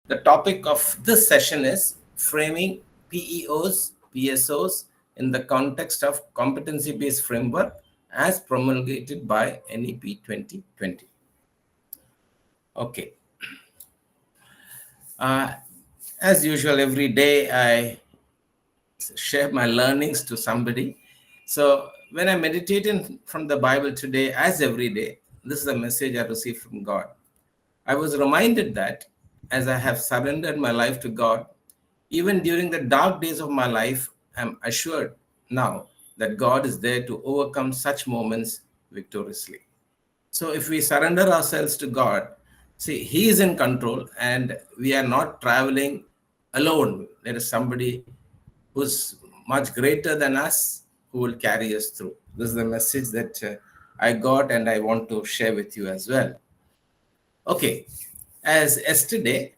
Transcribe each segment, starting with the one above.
The topic of this session is framing PEOs, PSOs in the context of competency-based framework as promulgated by NEP 2020. Okay. Uh, as usual, every day I share my learnings to somebody. So when I meditate from the Bible today, as every day, this is a message I received from God. I was reminded that as I have surrendered my life to God, even during the dark days of my life, I'm assured now that God is there to overcome such moments victoriously. So if we surrender ourselves to God, see, He is in control and we are not traveling alone. There is somebody who's much greater than us who will carry us through. This is the message that I got and I want to share with you as well. Okay, as yesterday,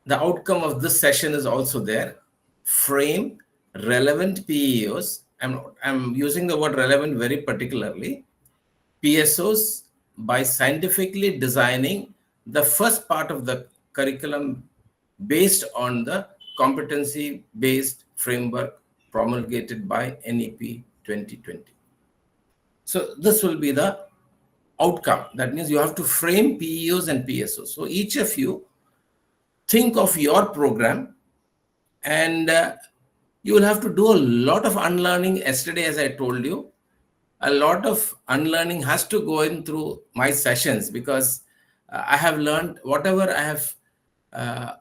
the outcome of this session is also there. Frame relevant PEOs. I'm using the word relevant very particularly. PSOs by scientifically designing the first part of the curriculum based on the competency-based framework promulgated by NEP 2020. So this will be the outcome. That means you have to frame PEOs and PSOs. So each of you think of your program and you will have to do a lot of unlearning. Yesterday, as I told you, a lot of unlearning has to go in through my sessions because I have learned whatever I have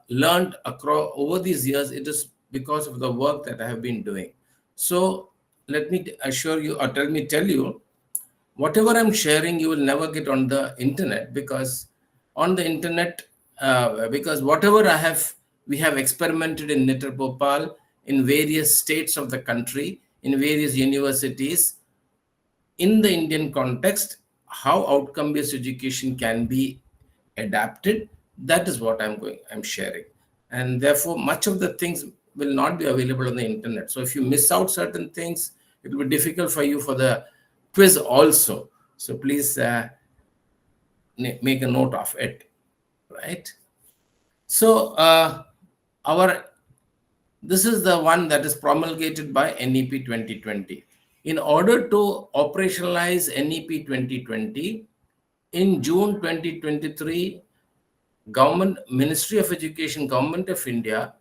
learned across over these years. It is because of the work that I have been doing. So let me assure you or tell you, whatever I'm sharing, you will never get on the internet because on the internet, because whatever we have experimented in Nitr in various states of the country, in various universities, in the Indian context, how outcome-based education can be adapted, that is what I'm sharing. And therefore, much of the things will not be available on the internet. So if you miss out certain things, it will be difficult for you for the quiz also. So please make a note of it, right? So this is the one that is promulgated by NEP 2020. In order to operationalize NEP 2020, in June 2023, Government Ministry of Education, Government of India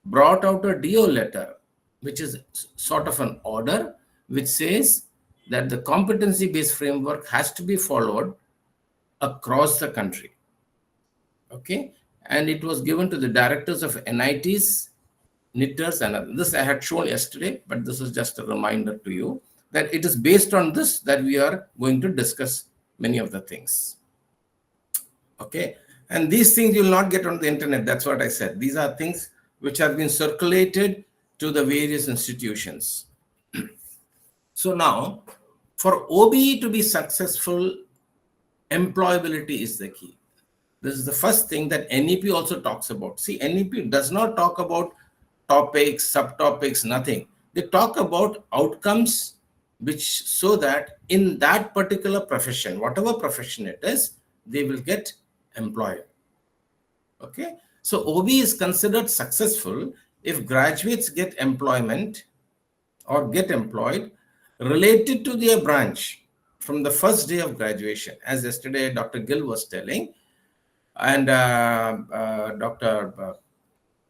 brought out a DO letter, which is sort of an order, which says that the competency-based framework has to be followed across the country. Okay, and it was given to the directors of NITs, knitters, and others. This I had shown yesterday, but this is just a reminder to you that it is based on this that we are going to discuss many of the things. Okay, and these things you will not get on the internet. That's what I said. These are things which have been circulated to the various institutions. So now, for OBE to be successful, employability is the key. This is the first thing that NEP also talks about. See, NEP does not talk about topics, subtopics, nothing. They talk about outcomes which so that in that particular profession, whatever profession it is, they will get employed. Okay, so OB is considered successful if graduates get employment or get employed related to their branch from the first day of graduation. As yesterday Dr. Gill was telling, and Dr.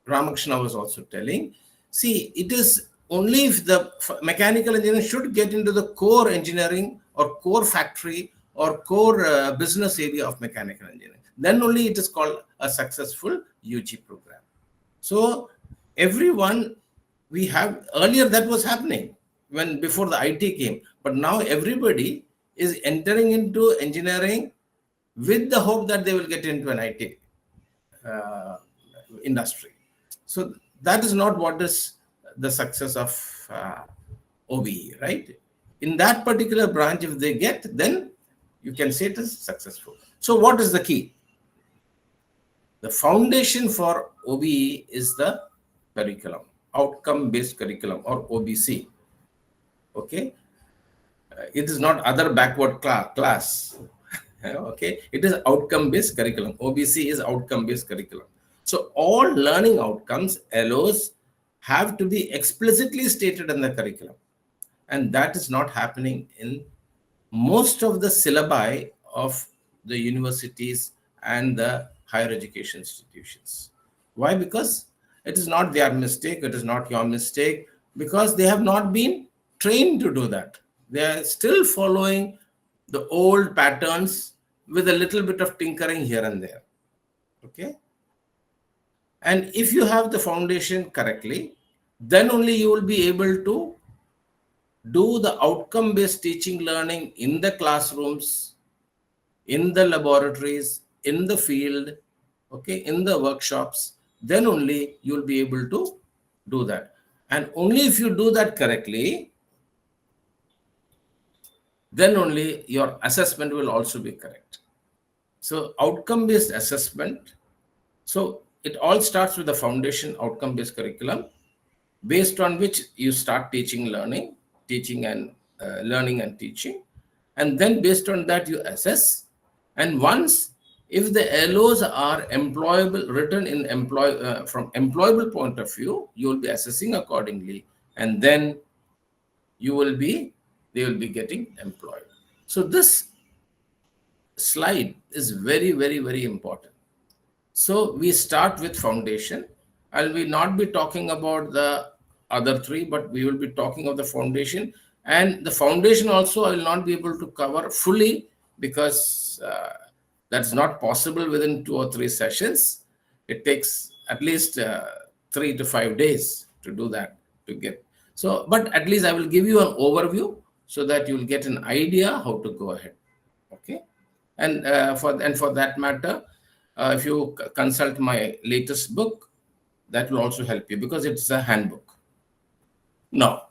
Ramakrishna was also telling, see, it is only if the mechanical engineer should get into the core engineering or core factory or core business area of mechanical engineering. Then only it is called a successful UG program. So everyone we have, earlier that was happening when before the IT came, but now everybody is entering into engineering with the hope that they will get into an IT industry. So that is not what is the success of OBE, right? In that particular branch, if they get, then you can say it is successful. So what is the key? The foundation for OBE is the curriculum, outcome-based curriculum, or OBC. Okay, it is not other backward class. Okay, it is outcome-based curriculum. OBC is outcome-based curriculum. So all learning outcomes, LOs, have to be explicitly stated in the curriculum. And that is not happening in most of the syllabi of the universities and the higher education institutions. Why? Because it is not their mistake, it is not your mistake, because they have not been trained to do that. They are still following the old patterns with a little bit of tinkering here and there. Okay. And if you have the foundation correctly, then only you will be able to do the outcome based teaching learning in the classrooms, in the laboratories, in the field, okay, in the workshops. Then only you will be able to do that. And only if you do that correctly, then only your assessment will also be correct. So, outcome based assessment. So, it all starts with the foundation outcome based curriculum, based on which you start teaching and learning and teaching. And then based on that, you assess. And once, if the LOs are employable, written in from employable point of view, you will be assessing accordingly. And then they will be getting employed. So this slide is very, very, very important. So we start with foundation. I will not be talking about the other three, but we will be talking of the foundation. And the foundation also I will not be able to cover fully, because that's not possible within 2 or 3 sessions. It takes at least 3 to 5 days to do that, to get. So, but at least I will give you an overview so that you will get an idea how to go ahead. Okay. And for that matter, if you consult my latest book, that will also help you, because it's a handbook. Now,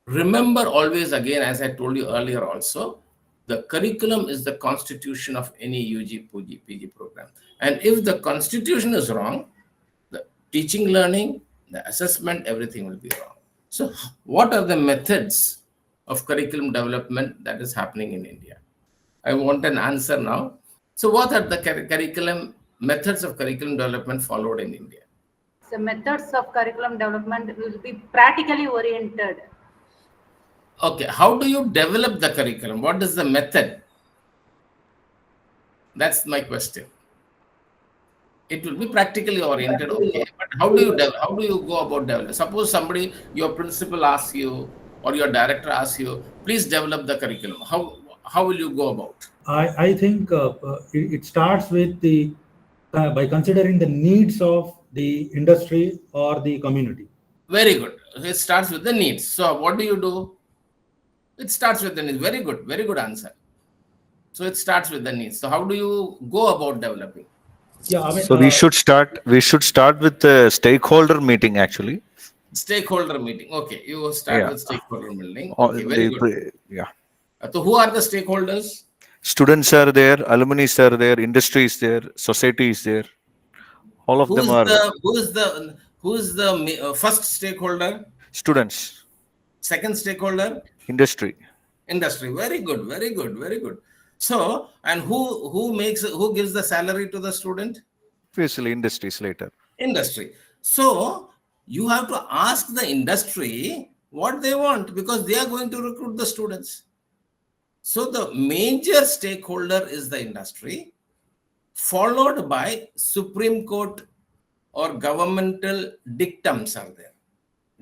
remember always again, as I told you earlier also, the curriculum is the constitution of any UG, PG program. And if the constitution is wrong, the teaching, learning, the assessment, everything will be wrong. So what are the methods of curriculum development that is happening in India? I want an answer now. So what are the curriculum methods of curriculum development followed in India? So methods of curriculum development will be practically oriented. Okay, how do you develop the curriculum? What is the method? That's my question. It will be practically oriented, okay. But how do you go about developing? Suppose somebody, your principal asks you, or your director asks you, please develop the curriculum. How will you go about? I think it starts with by considering the needs of the industry or the community. Very good. It starts with the needs. So what do? It starts with the needs. Very good answer. So it starts with the needs. So how do you go about developing? Yeah, I mean, So we should start with the stakeholder meeting actually. Stakeholder meeting. Okay, you start with stakeholder meeting. Okay, very good. Yeah. So who are the stakeholders? Students are there, alumni are there, industry is there, society is there. All of them are Who is the first stakeholder? students. Second stakeholder? Industry. Industry. Very good. So, and who gives the salary to the student? Obviously, industries later. Industry. So you have to ask the industry what they want, because they are going to recruit the students. So the major stakeholder is the industry, followed by Supreme Court or governmental dictums are there.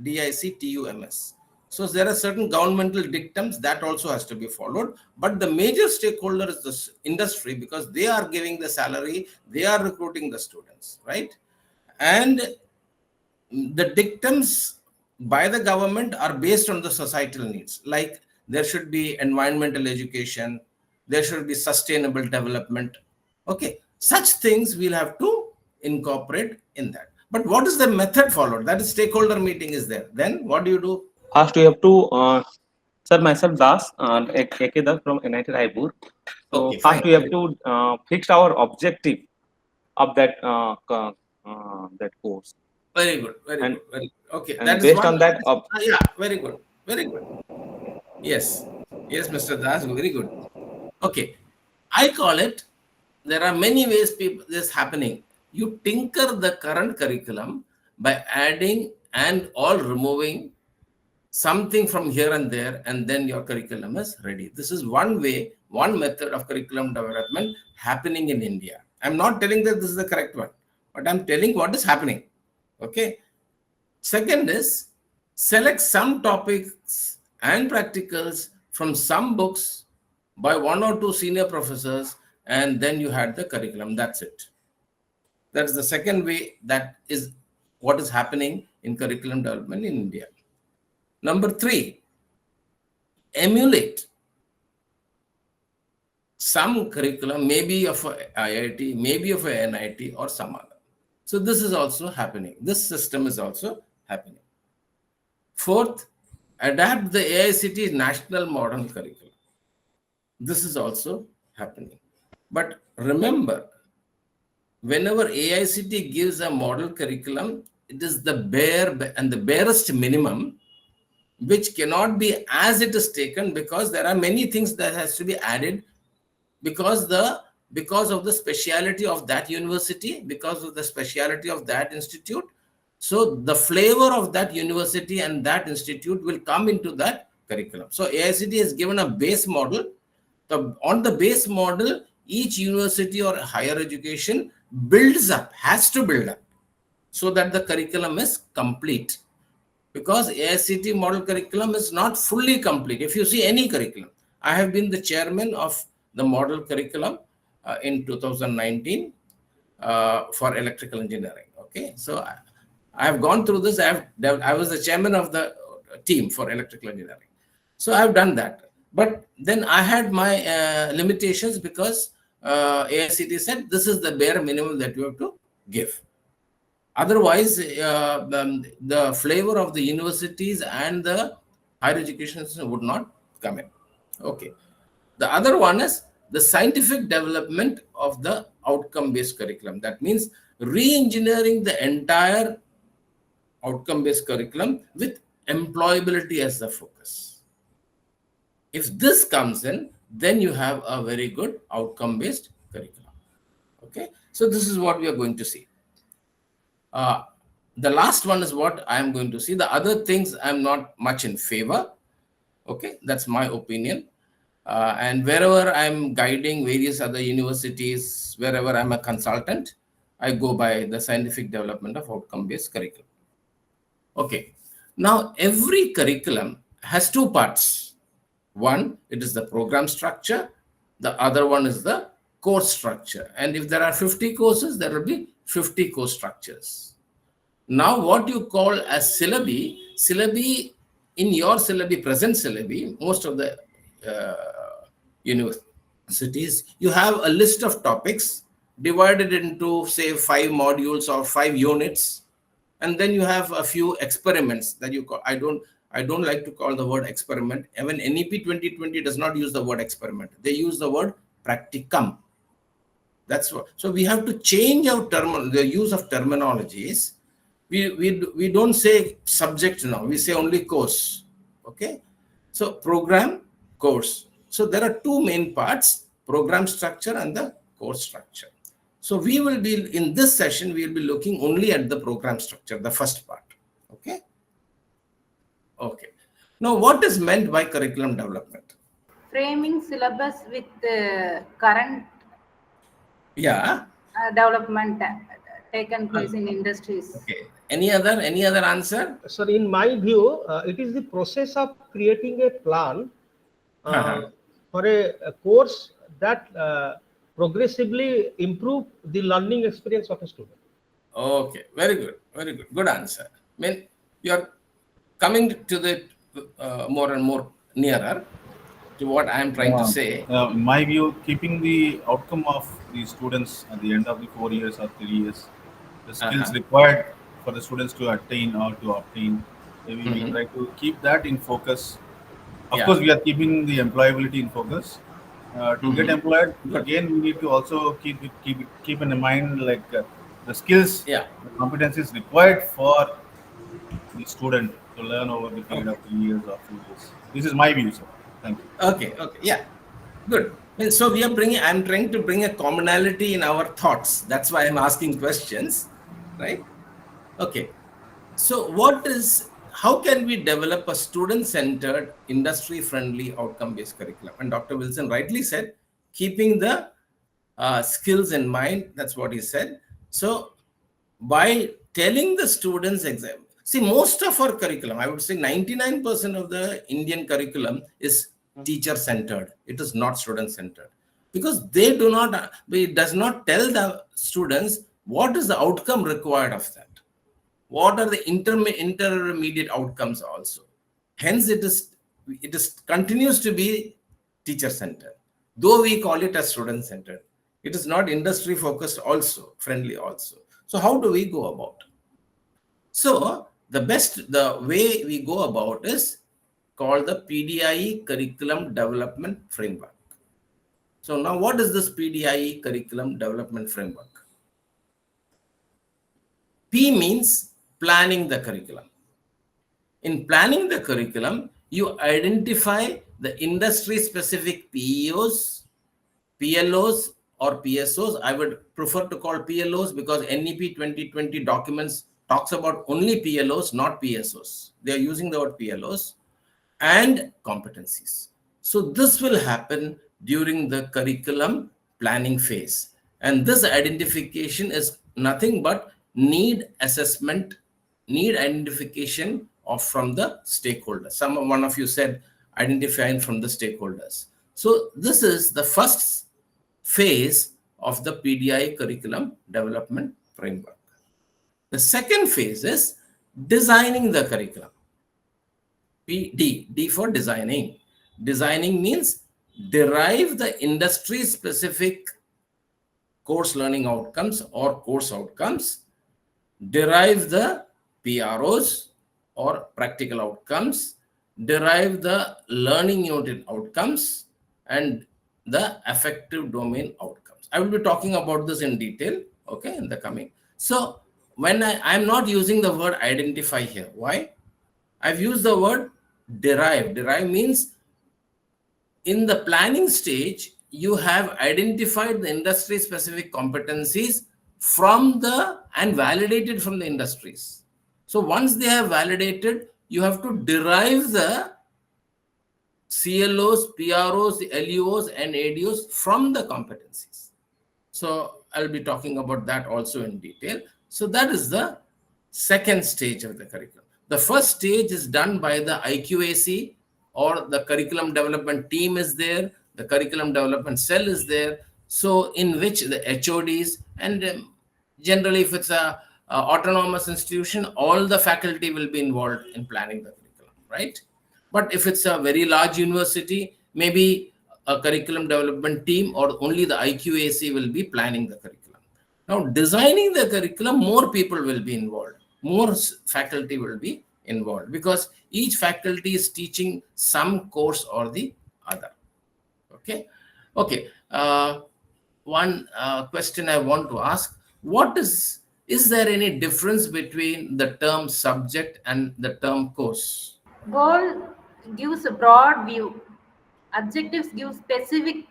DICTUMS. So there are certain governmental dictums that also has to be followed. But the major stakeholder is the industry, because they are giving the salary, they are recruiting the students, right? And the dictums by the government are based on the societal needs. Like there should be environmental education, there should be sustainable development. Okay, such things we'll have to incorporate in that. But what is the method followed? That is stakeholder meeting is there. Then what do you do? First, we have to, sir, myself Das, AK Das from NIT Raipur. So Okay, first fine. we have to fix our objective of that that course. Very good. And- Okay, and that is based one. on that Yeah, very good. Yes, Mr. Das, very good. Okay, I call it. There are many ways this happening. you tinker the current curriculum by adding and or removing something from here and there, and then your curriculum is ready. This is one way, one method of curriculum development happening in India. I'm not telling that this is the correct one, but I'm telling what is happening. Okay. Second is select some topics and practicals from some books by one or two senior professors, and then you had the curriculum. That's it. That's the second way. That is what is happening in curriculum development in India. Number 3, emulate some curriculum, maybe of a IIT, maybe of a NIT or some other. So this is also happening. This system is also happening. Fourth, adapt the AICT national model curriculum. This is also happening. But remember, whenever AICT gives a model curriculum, it is the bare and the barest minimum, which cannot be as it is taken, because there are many things that has to be added because of the speciality of that university, because of the speciality of that institute. So the flavor of that university and that institute will come into that curriculum. So AICT has given a base model. On the base model, each university or higher education builds up, has to build up, so that the curriculum is complete. Because AICT model curriculum is not fully complete. If you see any curriculum, I have been the chairman of the model curriculum in 2019 for electrical engineering. Okay, so I have gone through this. I was the chairman of the team for electrical engineering. So I have done that. But then I had my limitations, because AICT said this is the bare minimum that you have to give. Otherwise, the flavor of the universities and the higher education system would not come in. Okay. The other one is the scientific development of the outcome-based curriculum. That means re-engineering the entire outcome-based curriculum with employability as the focus. If this comes in, then you have a very good outcome-based curriculum. Okay. So this is what we are going to see. The last one is what I am going to see. The other things I'm not much in favor. Okay, that's my opinion. And wherever I'm guiding various other universities, wherever I'm a consultant, I go by the scientific development of outcome-based curriculum. Okay, now every curriculum has two parts. One, it is the program structure. The other one is the course structure. And if there are 50 courses, there will be 50 course structures. Now, what you call as syllabi in your present syllabi, most of the universities, you have a list of topics divided into, say, 5 modules or 5 units, and then you have a few experiments that you call. I don't like to call the word experiment. Even NEP 2020 does not use the word experiment. They use the word practicum. That's what. So we have to change our the use of terminologies. We don't say subject now. We say only course. Okay. So program, course. So there are two main parts: program structure and the course structure. So we will be in this session. We will be looking only at the program structure, the first part. Okay. Okay. Now, what is meant by curriculum development? Framing syllabus with current development taken place in industries. Okay. Any other answer? Sir, in my view, it is the process of creating a plan for a course that progressively improve the learning experience of a student. Okay, very good, good answer. I mean, you are coming to the more and more nearer to what I am trying to say. In my view, keeping the outcome of the students at the end of the 4 years or 3 years, the skills required for the students to attain or to obtain, maybe we try to keep that in focus. Of course, we are keeping the employability in focus. To get employed, again, we need to also keep in mind like the skills, the competencies required for the student to learn over the period of 3 years or 2 years. This is my view, sir. Thank you. Okay, yeah, good. And so I'm trying to bring a commonality in our thoughts. That's why I'm asking questions, right? Okay. So how can we develop a student-centered, industry-friendly, outcome-based curriculum? And Dr. Wilson rightly said, keeping the skills in mind, that's what he said. So by telling the students see, most of our curriculum, I would say 99% of the Indian curriculum is teacher-centered. It is not student-centered, because it does not tell the students what is the outcome required of that. What are the intermediate outcomes also? Hence, it is continues to be teacher-centered, though we call it as student-centered. It is not industry-focused also, friendly also. So how do we go about? So the way we go about is called the PDIE Curriculum Development Framework. So now what is this PDIE Curriculum Development Framework? P means planning the curriculum. In planning the curriculum, you identify the industry-specific PEOs, PLOs, or PSOs. I would prefer to call PLOs because NEP 2020 documents talks about only PLOs, not PSOs. They are using the word PLOs, and competencies. So this will happen during the curriculum planning phase. And this identification is nothing but need assessment, need identification from the stakeholders. One of you said identifying from the stakeholders. So this is the first phase of the PDI curriculum development framework. The second phase is designing the curriculum. D for designing. Designing means derive the industry-specific course learning outcomes or course outcomes, derive the PROs or practical outcomes, derive the learning unit outcomes, and the affective domain outcomes. I will be talking about this in detail, okay, in the coming. So when I'm not using the word identify here. Why? I've used the word derive. Derive means in the planning stage, you have identified the industry-specific competencies and validated from the industries. So once they have validated, you have to derive the CLOs, PROs, LUOs, and ADOs from the competencies. So I'll be talking about that also in detail. So that is the second stage of the curriculum. The first stage is done by the IQAC, or the curriculum development team is there, the curriculum development cell is there, so in which the HODs, and generally if it's a autonomous institution, all the faculty will be involved in planning the curriculum, right? But if it's a very large university, maybe a curriculum development team or only the IQAC will be planning the curriculum. Now, designing the curriculum, more people will be involved, more faculty will be involved, because each faculty is teaching some course or the other. Okay. One question I want to ask: is there any difference between the term subject and the term course? Goal gives a broad view. Objectives give specific.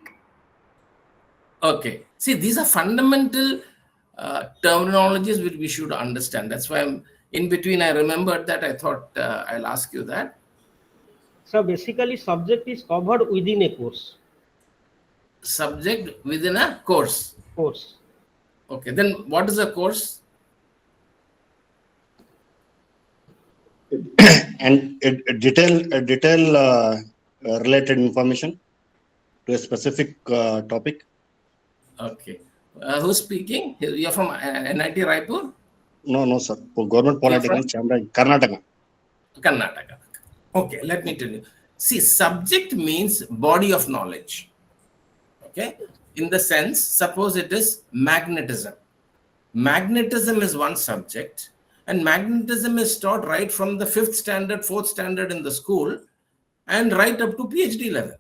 Okay. See, these are fundamental terminologies which we should understand. That's why I'm in between. I remembered that. I thought I'll ask you that. So basically, subject is covered within a course. Subject within a course. Course. Okay. Then what is a course? And a detail related information to a specific topic. Okay. Who's speaking? You're from NIT Raipur? No, sir. Government Polytechnic, Karnataka. Karnataka. Okay, let me tell you. See, subject means body of knowledge. Okay. In the sense, suppose it is magnetism. Magnetism is one subject, and magnetism is taught right from the 5th standard, 4th standard in the school, and right up to PhD level.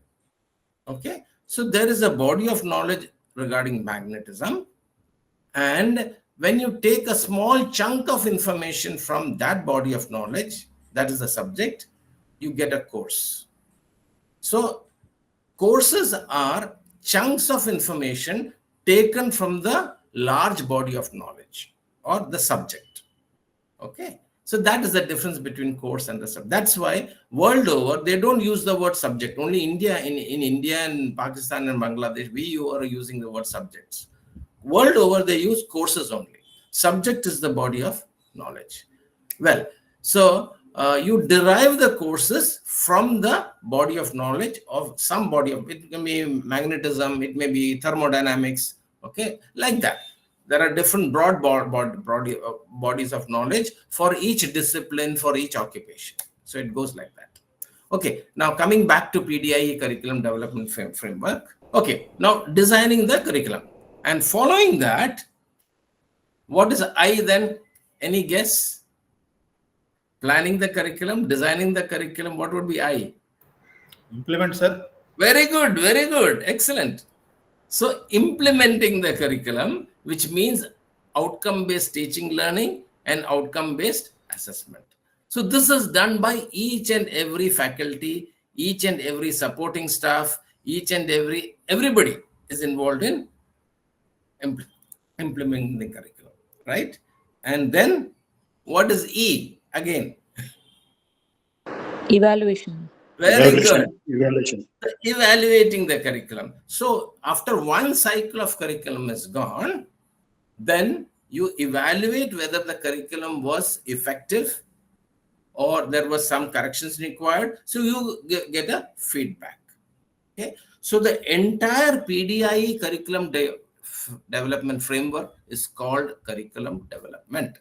Okay. So there is a body of knowledge regarding magnetism, and when you take a small chunk of information from that body of knowledge, that is the subject, you get a course. So courses are chunks of information taken from the large body of knowledge or the subject. Okay. So that is the difference between course and the subject. That's why world over, they don't use the word subject. Only India, in India and Pakistan and Bangladesh, we are using the word subjects. World over, they use courses only. Subject is the body of knowledge. Well, so you derive the courses from the body of knowledge of some body of, it can be magnetism, it may be thermodynamics, okay, like that. There are different broad bodies of knowledge for each discipline, for each occupation. So it goes like that. Okay, now coming back to PDIE curriculum development framework. Okay, now designing the curriculum. And following that, what is I then? Any guess? Planning the curriculum, designing the curriculum, what would be I? Implement, sir. Very good, excellent. So implementing the curriculum, which means outcome-based teaching learning and outcome-based assessment. So this is done by each and every faculty, each and every supporting staff, everybody is involved in implementing the curriculum, right? And then what is E again? Evaluation. Very good. Evaluation. Evaluating the curriculum. So after one cycle of curriculum is gone, then you evaluate whether the curriculum was effective or there was some corrections required. So you get a feedback. Okay. So the entire PDIE curriculum development framework is called curriculum development.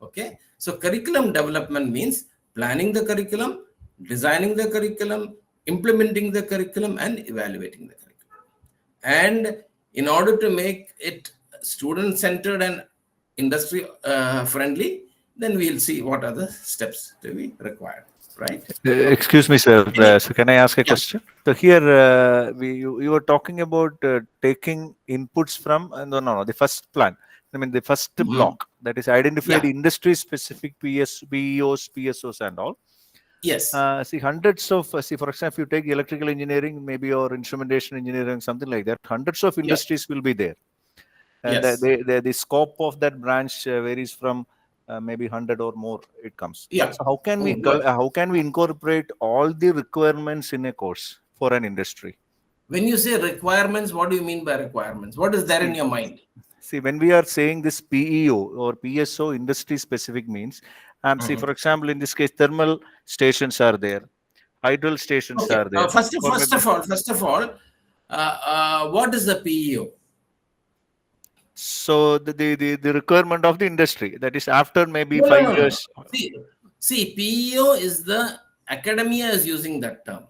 Okay. So curriculum development means planning the curriculum, designing the curriculum, implementing the curriculum, and evaluating the curriculum. And in order to make it student-centered and industry-friendly, then we'll see what are the steps to be required, right? Excuse me, sir. So can I ask a question? So here you were talking about taking inputs from the first plan. I mean the first block, that is identified industry-specific PEOs, PSOs, and all. Yes. See, hundreds of, for example, if you take electrical engineering, maybe, or instrumentation engineering, something like that, hundreds of industries will be there. And the scope of that branch varies from maybe 100 or more it comes. Yeah. So how can we incorporate all the requirements in a course for an industry? When you say requirements, what do you mean by requirements? What is there in your mind? See, when we are saying this PEO or PSO industry specific means, see, for example, in this case, thermal stations are there, hydro stations are there. First of all, what is the PEO? So the requirement of the industry, that is after maybe 5 years. See, PEO is the academia is using that term,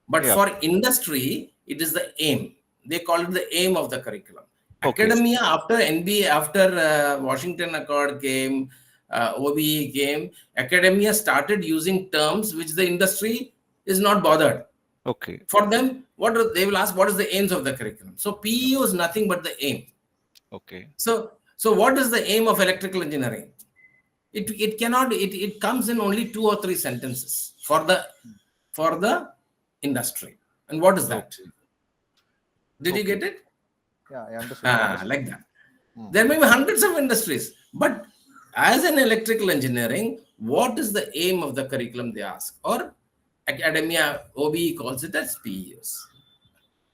but for industry, it is the aim. They call it the aim of the curriculum. Academia, after NBA, after Washington Accord came, OBE came, academia started using terms which the industry is not bothered. Okay. For them, they will ask, what is the aims of the curriculum? So PEO is nothing but the aim. Okay. So what is the aim of electrical engineering? It comes in only 2 or 3 sentences for the industry. And what is that? Did you get it? Yeah, I understand. Like that. There may be hundreds of industries, but as an electrical engineering, what is the aim of the curriculum, they ask? Or academia, OBE calls it as PEOs.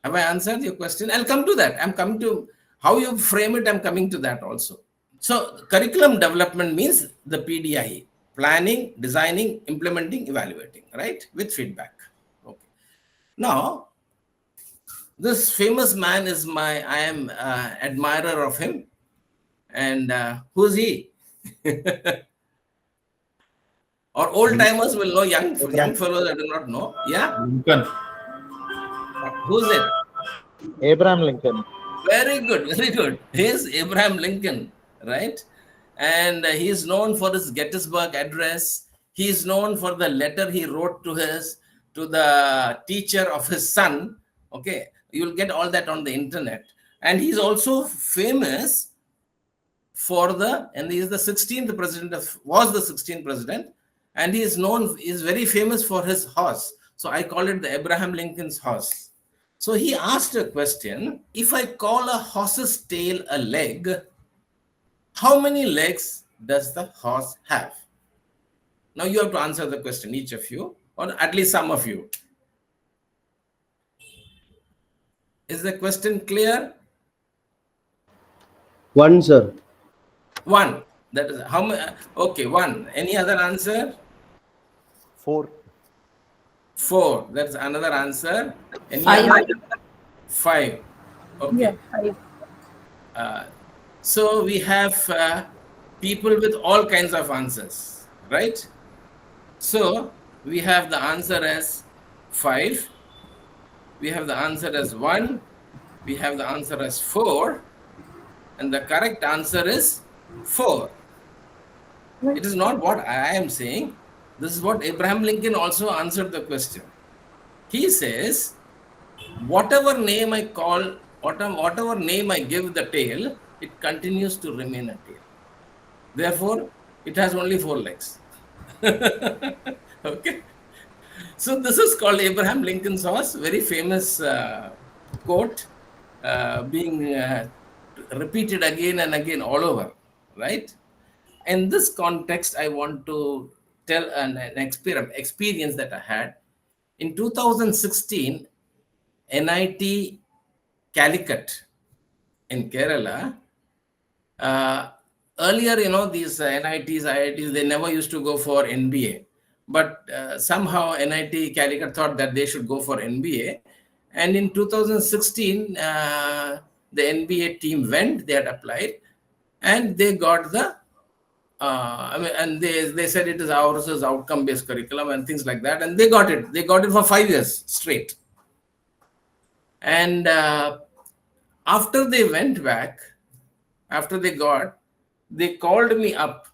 Have I answered your question? I'll come to that. I'm coming to how you frame it. I'm coming to that also. So curriculum development means the PDIE, planning, designing, implementing, evaluating, right? With feedback. Okay. Now, this famous man is I am admirer of him. And who's he? Or old timers will know, young fellows I do not know. Yeah? Lincoln. Who's it? Abraham Lincoln. Very good. He's Abraham Lincoln, right? And he is known for his Gettysburg Address. He is known for the letter he wrote to the teacher of his son. Okay, you'll get all that on the internet. And he's also famous and he is the 16th president was the 16th president, and he is very famous for his horse. So I call it the Abraham Lincoln's horse. So he asked a question, if I call a horse's tail a leg, how many legs does the horse have? Now you have to answer the question, each of you, or at least some of you. Is the question clear? One, sir. One. That is how many? Okay, one. Any other answer? 4. 4. That's another answer. Any 5. other? 5. Okay. Yeah, 5. So we have people with all kinds of answers, right? So we have the answer as 5. We have the answer as 1. We have the answer as 4. And the correct answer is 4. It is not what I am saying. This is what Abraham Lincoln also answered the question. He says, whatever name I call, whatever name I give the tail, it continues to remain a tail. Therefore, it has only 4 legs. Okay. So this is called Abraham Lincoln's horse, very famous quote, being repeated again and again all over, right? In this context, I want to tell an experience that I had. In 2016, NIT Calicut in Kerala, earlier, these NITs, IITs, they never used to go for NBA. But somehow NIT Calicut thought that they should go for NBA. And in 2016, the NBA team went, they had applied, and they got the and they said it is ours is outcome-based curriculum and things like that, and they got it. They got it for 5 years straight. And after they went back, after they called me up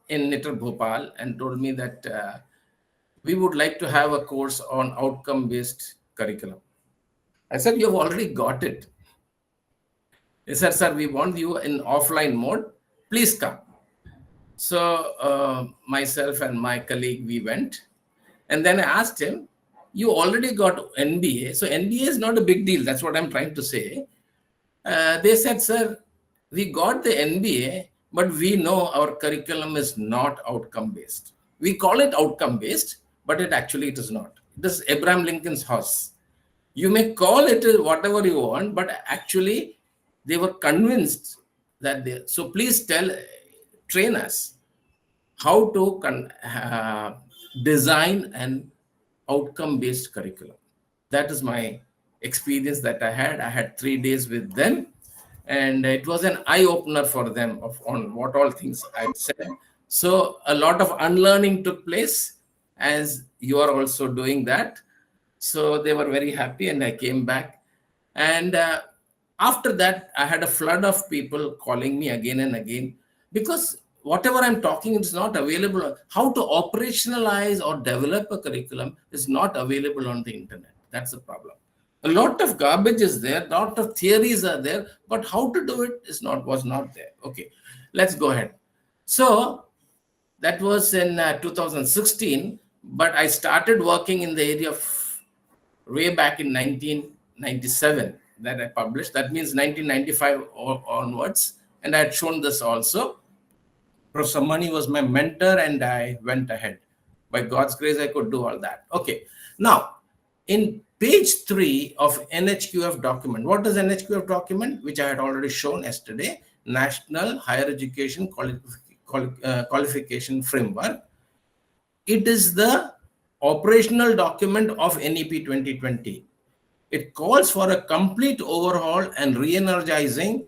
in Nitar Bhopal and told me that we would like to have a course on outcome-based curriculum. I said, you've already got it. They said, sir, we want you in offline mode. Please come. So myself and my colleague, we went. And then I asked him, you already got NBA. So NBA is not a big deal. That's what I'm trying to say. They said, sir, we got the NBA, but we know our curriculum is not outcome-based. We call it outcome-based, but it is not. This is Abraham Lincoln's horse. You may call it whatever you want, but actually they were convinced that so please train us how to design an outcome-based curriculum. That is my experience that I had. I had 3 days with them, and it was an eye-opener for them on what all things I said. So a lot of unlearning took place, as you are also doing that. So they were very happy, and I came back. And after that, I had a flood of people calling me again and again, because whatever I'm talking is not available. How to operationalize or develop a curriculum is not available on the internet. That's the problem. A lot of garbage is there, a lot of theories are there, but how to do it was not there. Okay, let's go ahead. So that was in 2016, but I started working in the area of way back in 1997 that I published. That means 1995 onwards. And I had shown this also. Professor Mani was my mentor, and I went ahead. By God's grace, I could do all that. Okay. Now, in page 3 of NHQF document, what is NHQF document? Which I had already shown yesterday, National Higher Education Qualification Framework. It is the operational document of NEP 2020. It calls for a complete overhaul and re-energizing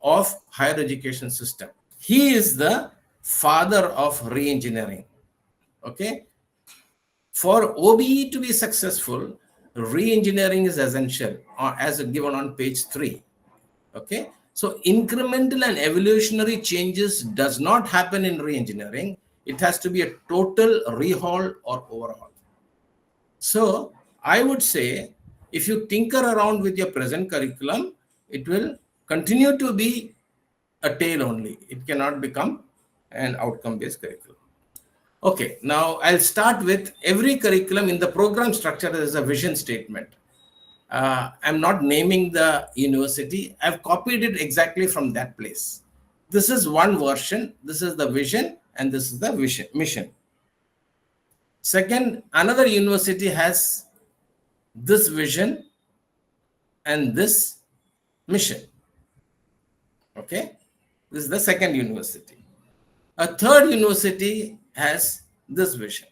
of higher education system. He is the father of re-engineering. Okay. For OBE to be successful, re-engineering is essential, as given on page 3. Okay. So incremental and evolutionary changes does not happen in re-engineering. It has to be a total rehaul or overhaul. So I would say, if you tinker around with your present curriculum, it will continue to be a tail only. It cannot become an outcome-based curriculum. Okay, now I'll start with every curriculum in the program structure. There is a vision statement. I'm not naming the university. I've copied it exactly from that place. This is one version. This is the vision, and this is the mission. Second, another university has this vision and this mission. Okay, this is the second university. A third university has this vision.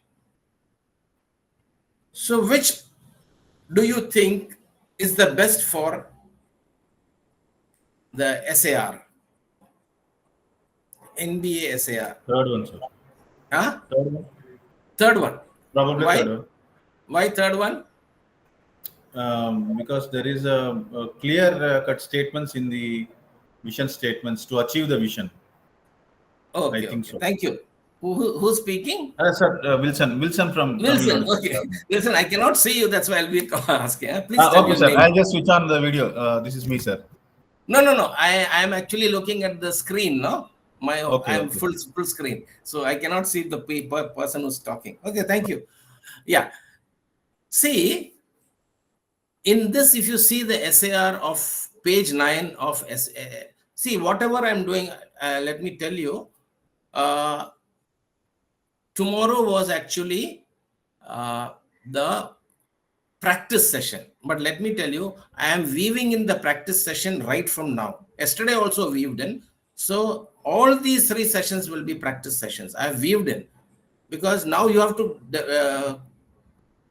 So which do you think is the best for the SAR? NBA SAR. Third one, sir. Huh? Third one. Third one. Probably Why? third one. Why third one? Because there is a clear cut statements in the vision statements to achieve the vision. Okay, I think okay. so. Thank you. Who's speaking? Sir, Wilson from Wilson. Tamil Nadu. Okay. Wilson, I cannot see you. That's why I'll be asking. Please tell Okay, your sir. name. I'll just switch on the video. This is me, sir. No. I am actually looking at the screen. No, I'm full screen, so I cannot see the person who's talking. Okay, thank you. Yeah. See, in this, if you see the SAR of page 9 of see whatever I'm doing. Let me tell you. Tomorrow was actually the practice session. But let me tell you, I am weaving in the practice session right from now. Yesterday also weaved in. So all these 3 sessions will be practice sessions. I have weaved in because now you have to,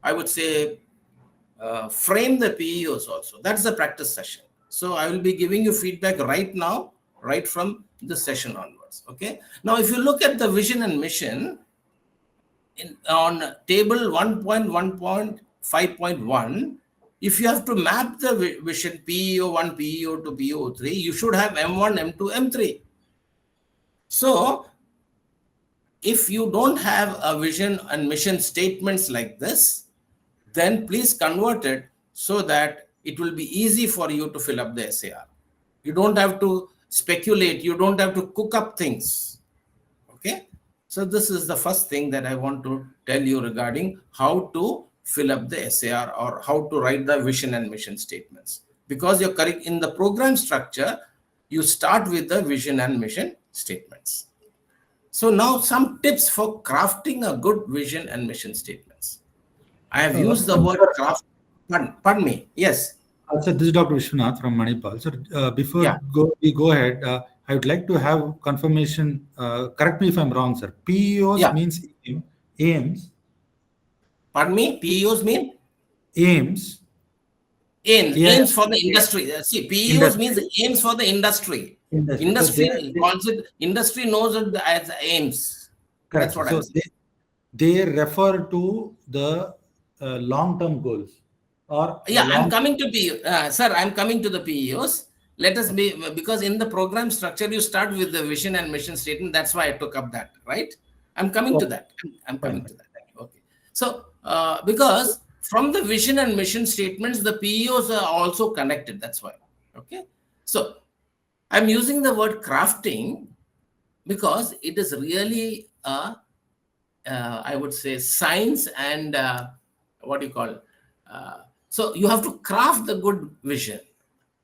I would say, frame the PEOs also. That's the practice session. So I will be giving you feedback right now, right from this session onwards. Okay. Now, if you look at the vision and mission, on table 1.1.5.1, if you have to map the vision PEO1, PEO2, PEO3, you should have M1, M2, M3. So if you don't have a vision and mission statements like this, then please convert it so that it will be easy for you to fill up the SAR. You don't have to speculate. You don't have to cook up things. Okay. So this is the first thing that I want to tell you regarding how to fill up the SAR or how to write the vision and mission statements. Because you're correct in the program structure, you start with the vision and mission statements. So now some tips for crafting a good vision and mission statements. I have used the word craft. Pardon me. Yes. So this is Dr. Vishwanath from Manipal. So before we go ahead, I would like to have confirmation. Correct me if I'm wrong, sir. PEOs means aims. Pardon me? PEOs mean? Aims. Aims for the industry. See, PEOs means aims for the industry. Industry knows it as aims. Correct. That's what so I'm saying. They refer to the long-term goals. I'm coming to PEO. Sir, I'm coming to the PEOs. Let us be, because in the program structure, you start with the vision and mission statement. That's why I took up that, right? I'm coming to that. I'm coming to that. Okay. So, because from the vision and mission statements, the PEOs are also connected. That's why. Okay. So, I'm using the word crafting because it is really I would say science and what do you call so you have to craft the good vision.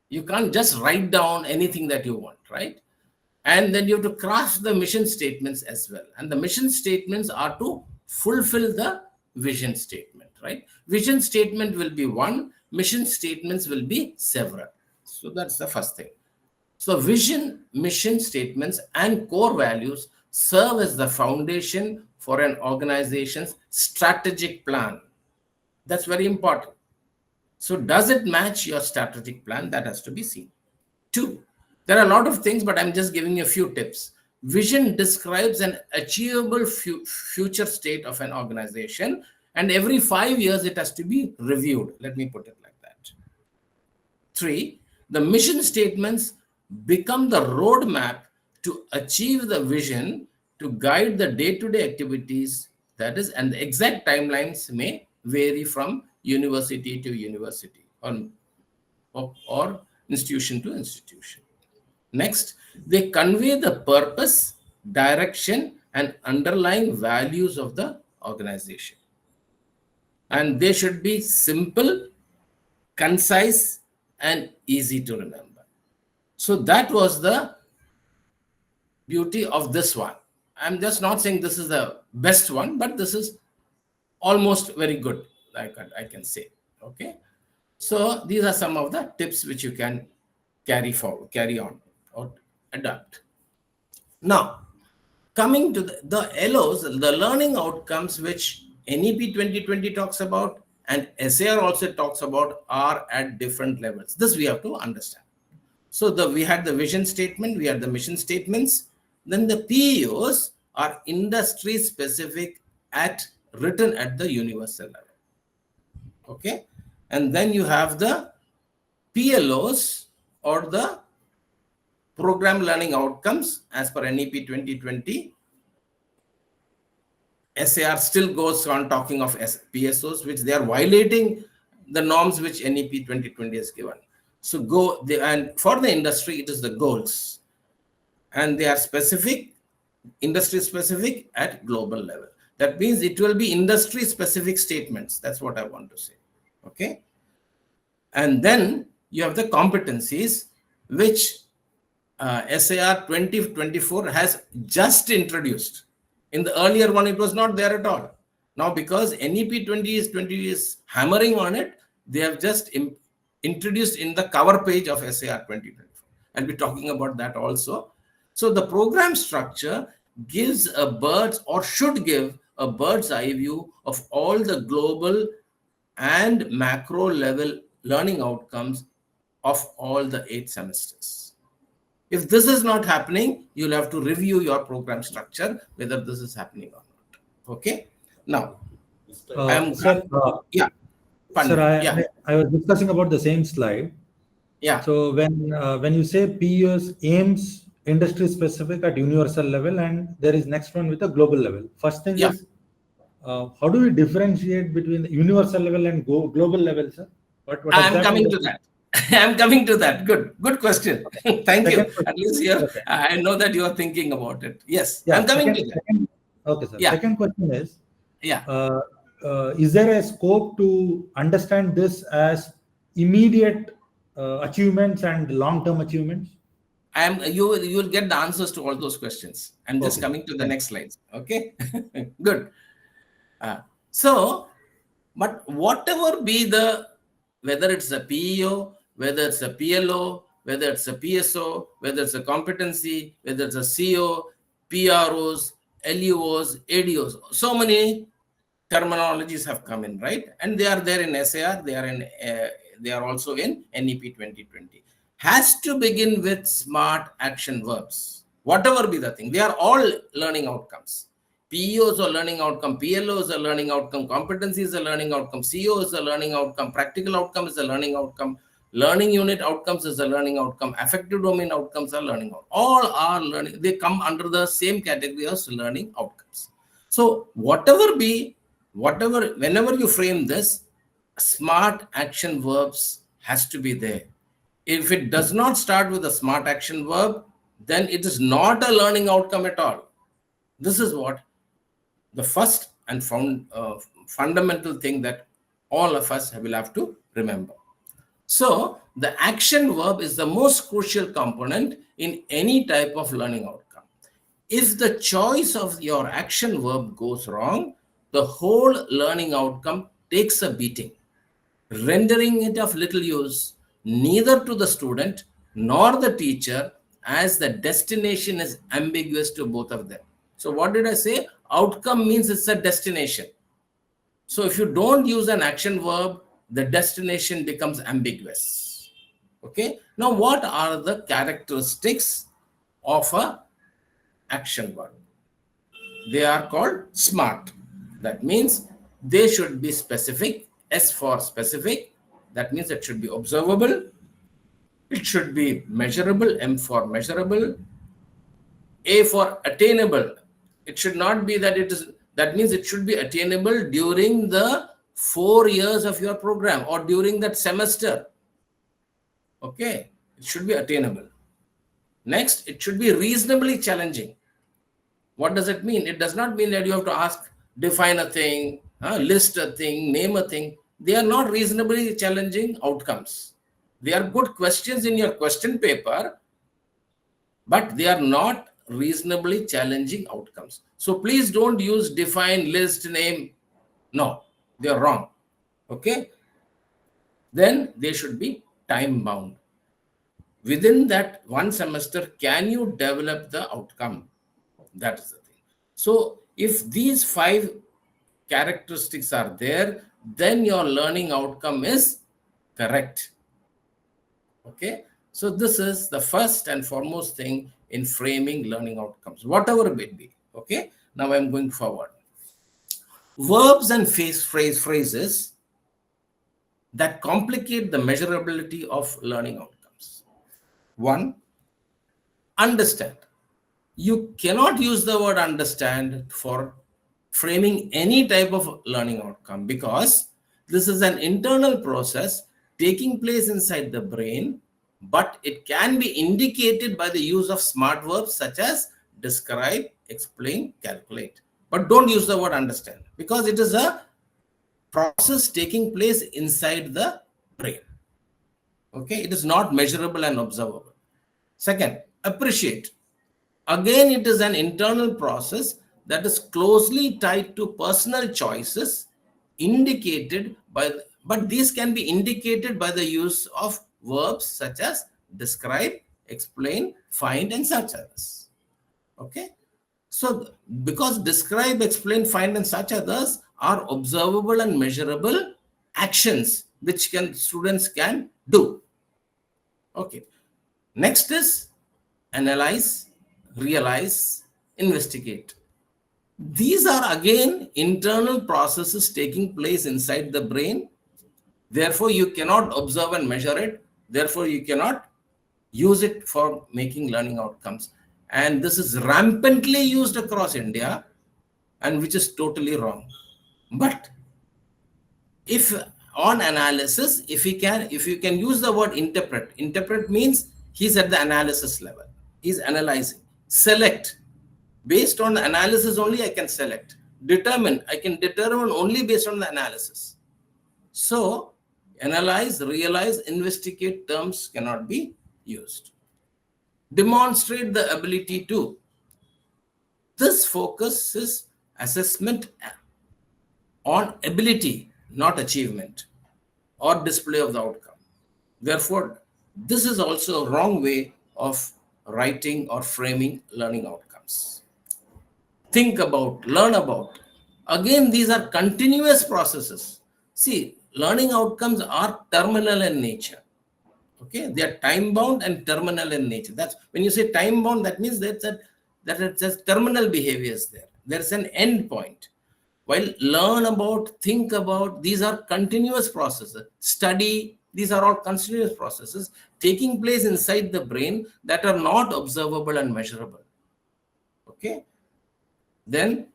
You can't just write down anything that you want, right? And then you have to craft the mission statements as well. And the mission statements are to fulfill the vision statement, right? Vision statement will be one, mission statements will be several. So that's the first thing. So vision, mission statements, and core values serve as the foundation for an organization's strategic plan. That's very important. So does it match your strategic plan? That has to be seen. 2, there are a lot of things, but I'm just giving you a few tips. Vision describes an achievable future state of an organization, and every 5 years it has to be reviewed. Let me put it like that. 3, the mission statements become the roadmap to achieve the vision, to guide the day-to-day activities, that is, and the exact timelines may vary from university to university or institution to institution. Next, they convey the purpose, direction, and underlying values of the organization. And they should be simple, concise, and easy to remember. So that was the beauty of this one. I'm just not saying this is the best one, but this is almost very good, I can say. Okay. So these are some of the tips which you can carry on, or adapt. Now, coming to the LOs, the learning outcomes which NEP 2020 talks about and SAR also talks about are at different levels. This we have to understand. So we had the vision statement, we had the mission statements. Then the PEOs are industry specific written at the universal level. Okay. And then you have the PLOs, or the program learning outcomes as per NEP 2020. SAR still goes on talking of PSOs, which they are violating the norms which NEP 2020 has given. So and for the industry, it is the goals. And they are specific, industry specific at global level. That means it will be industry specific statements. That's what I want to say. Okay. And then you have the competencies, which SAR 2024 has just introduced. In the earlier one, it was not there at all. Now, because NEP 20 is hammering on it, they have just introduced in the cover page of SAR 2024. I'll be talking about that also. So the program structure gives should give a bird's eye view of all the global and macro level learning outcomes of all the 8 semesters. If this is not happening, you'll have to review your program structure, whether this is happening or not. Okay. Now, Sir, I was discussing about the same slide. Yeah. So when you say PEOs aims industry specific at universal level, and there is next one with a global level. First thing is, how do we differentiate between the universal level and global level, sir? I'm coming to that. I'm coming to that. Good question. Thank you. At least here, okay. I know that you are thinking about it. Yes, I'm coming to that. Okay, sir. Yeah. Second question is, is there a scope to understand this as immediate achievements and long-term achievements? You will get the answers to all those questions. I'm just coming to the next slides. Okay, good. But whatever be whether it's a PEO, whether it's a PLO, whether it's a PSO, whether it's a competency, whether it's a CO, PROs, LUOs, ADOs, so many terminologies have come in, right? And they are there in SAR, they are also in NEP 2020. Has to begin with smart action verbs. Whatever be the thing, they are all learning outcomes. PEOs are learning outcome, PLOs are learning outcome, competency is a learning outcome, CO is a learning outcome, practical outcome is a learning outcome, learning unit outcomes is a learning outcome, affective domain outcomes are learning outcomes. All are learning, they come under the same category as learning outcomes. So whenever you frame this, smart action verbs has to be there. If it does not start with a smart action verb, then it is not a learning outcome at all. This is what the first and fundamental thing that all of us will have to remember. So the action verb is the most crucial component in any type of learning outcome. If the choice of your action verb goes wrong, the whole learning outcome takes a beating, rendering it of little use neither to the student nor the teacher, as the destination is ambiguous to both of them. So what did I say? Outcome means it's a destination. So if you don't use an action verb, the destination becomes ambiguous. Okay. Now, what are the characteristics of an action verb? They are called SMART. That means they should be specific. S for specific. That means it should be observable. It should be measurable. M for measurable. A for attainable. It should not be that it is, that means it should be attainable during the 4 years of your program or during that semester. Okay, it should be attainable. Next, it should be reasonably challenging. What does it mean? It does not mean that you have to define a thing, list a thing, name a thing. they are not reasonably challenging outcomes. They are good questions in your question paper, but they are not reasonably challenging outcomes. So please don't use define, list, name. No, they are wrong. Okay? Then they should be time bound. Within that one semester, can you develop the outcome? That is the thing. So if these 5 characteristics are there, then your learning outcome is correct. Okay, so this is the first and foremost thing in framing learning outcomes, whatever it may be. Okay, now I'm going forward. Verbs and phrases that complicate the measurability of learning outcomes. 1, understand. You cannot use the word understand for framing any type of learning outcome, because this is an internal process taking place inside the brain, but it can be indicated by the use of smart verbs such as describe, explain, calculate. But don't use the word understand, because it is a process taking place inside the brain. Okay, it is not measurable and observable. Second, appreciate. Again, it is an internal process that is closely tied to personal choices indicated by, but these can be indicated by the use of verbs such as describe, explain, find, and such others. Okay. So because describe, explain, find, and such others are observable and measurable actions which students can do. Okay. Next is analyze, realize, investigate. These are again internal processes taking place inside the brain. Therefore, you cannot observe and measure it. Therefore, you cannot use it for making learning outcomes. And this is rampantly used across India, and which is totally wrong. But if on analysis, if you can use the word interpret means he's at the analysis level. He's analyzing. Select. Based on the analysis only, I can select. Determine. I can determine only based on the analysis. So, analyze, realize, investigate terms cannot be used. Demonstrate the ability to. This focus is assessment on ability, not achievement or display of the outcome. Therefore, this is also a wrong way of writing or framing learning outcomes. Think about, learn about. Again, these are continuous processes. See, learning outcomes are terminal in nature. Okay, they are time bound and terminal in nature. That's when you say time bound, that means that it says terminal behaviors there. There's an end point. While learn about, think about, these are continuous processes. Study, these are all continuous processes taking place inside the brain that are not observable and measurable. Okay. Then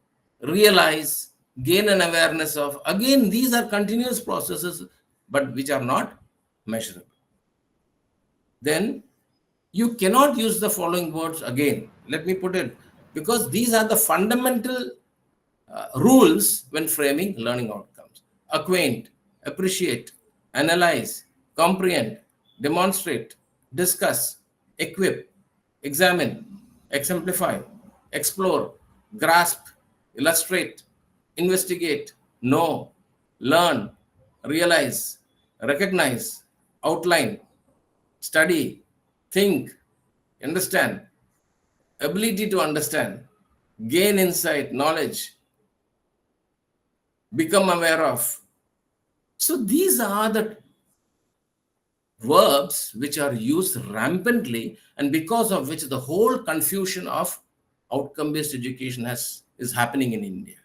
realize, gain an awareness of, again, these are continuous processes, but which are not measurable. Then you cannot use the following words again. Let me put it, because these are the fundamental rules when framing learning outcomes. Acquaint, appreciate, analyze, comprehend, demonstrate, discuss, equip, examine, exemplify, explore, grasp, illustrate, investigate, know, learn, realize, recognize, outline, study, think, understand, ability to understand, gain insight, knowledge, become aware of. So these are the verbs which are used rampantly, and because of which the whole confusion of outcome-based education is happening in India.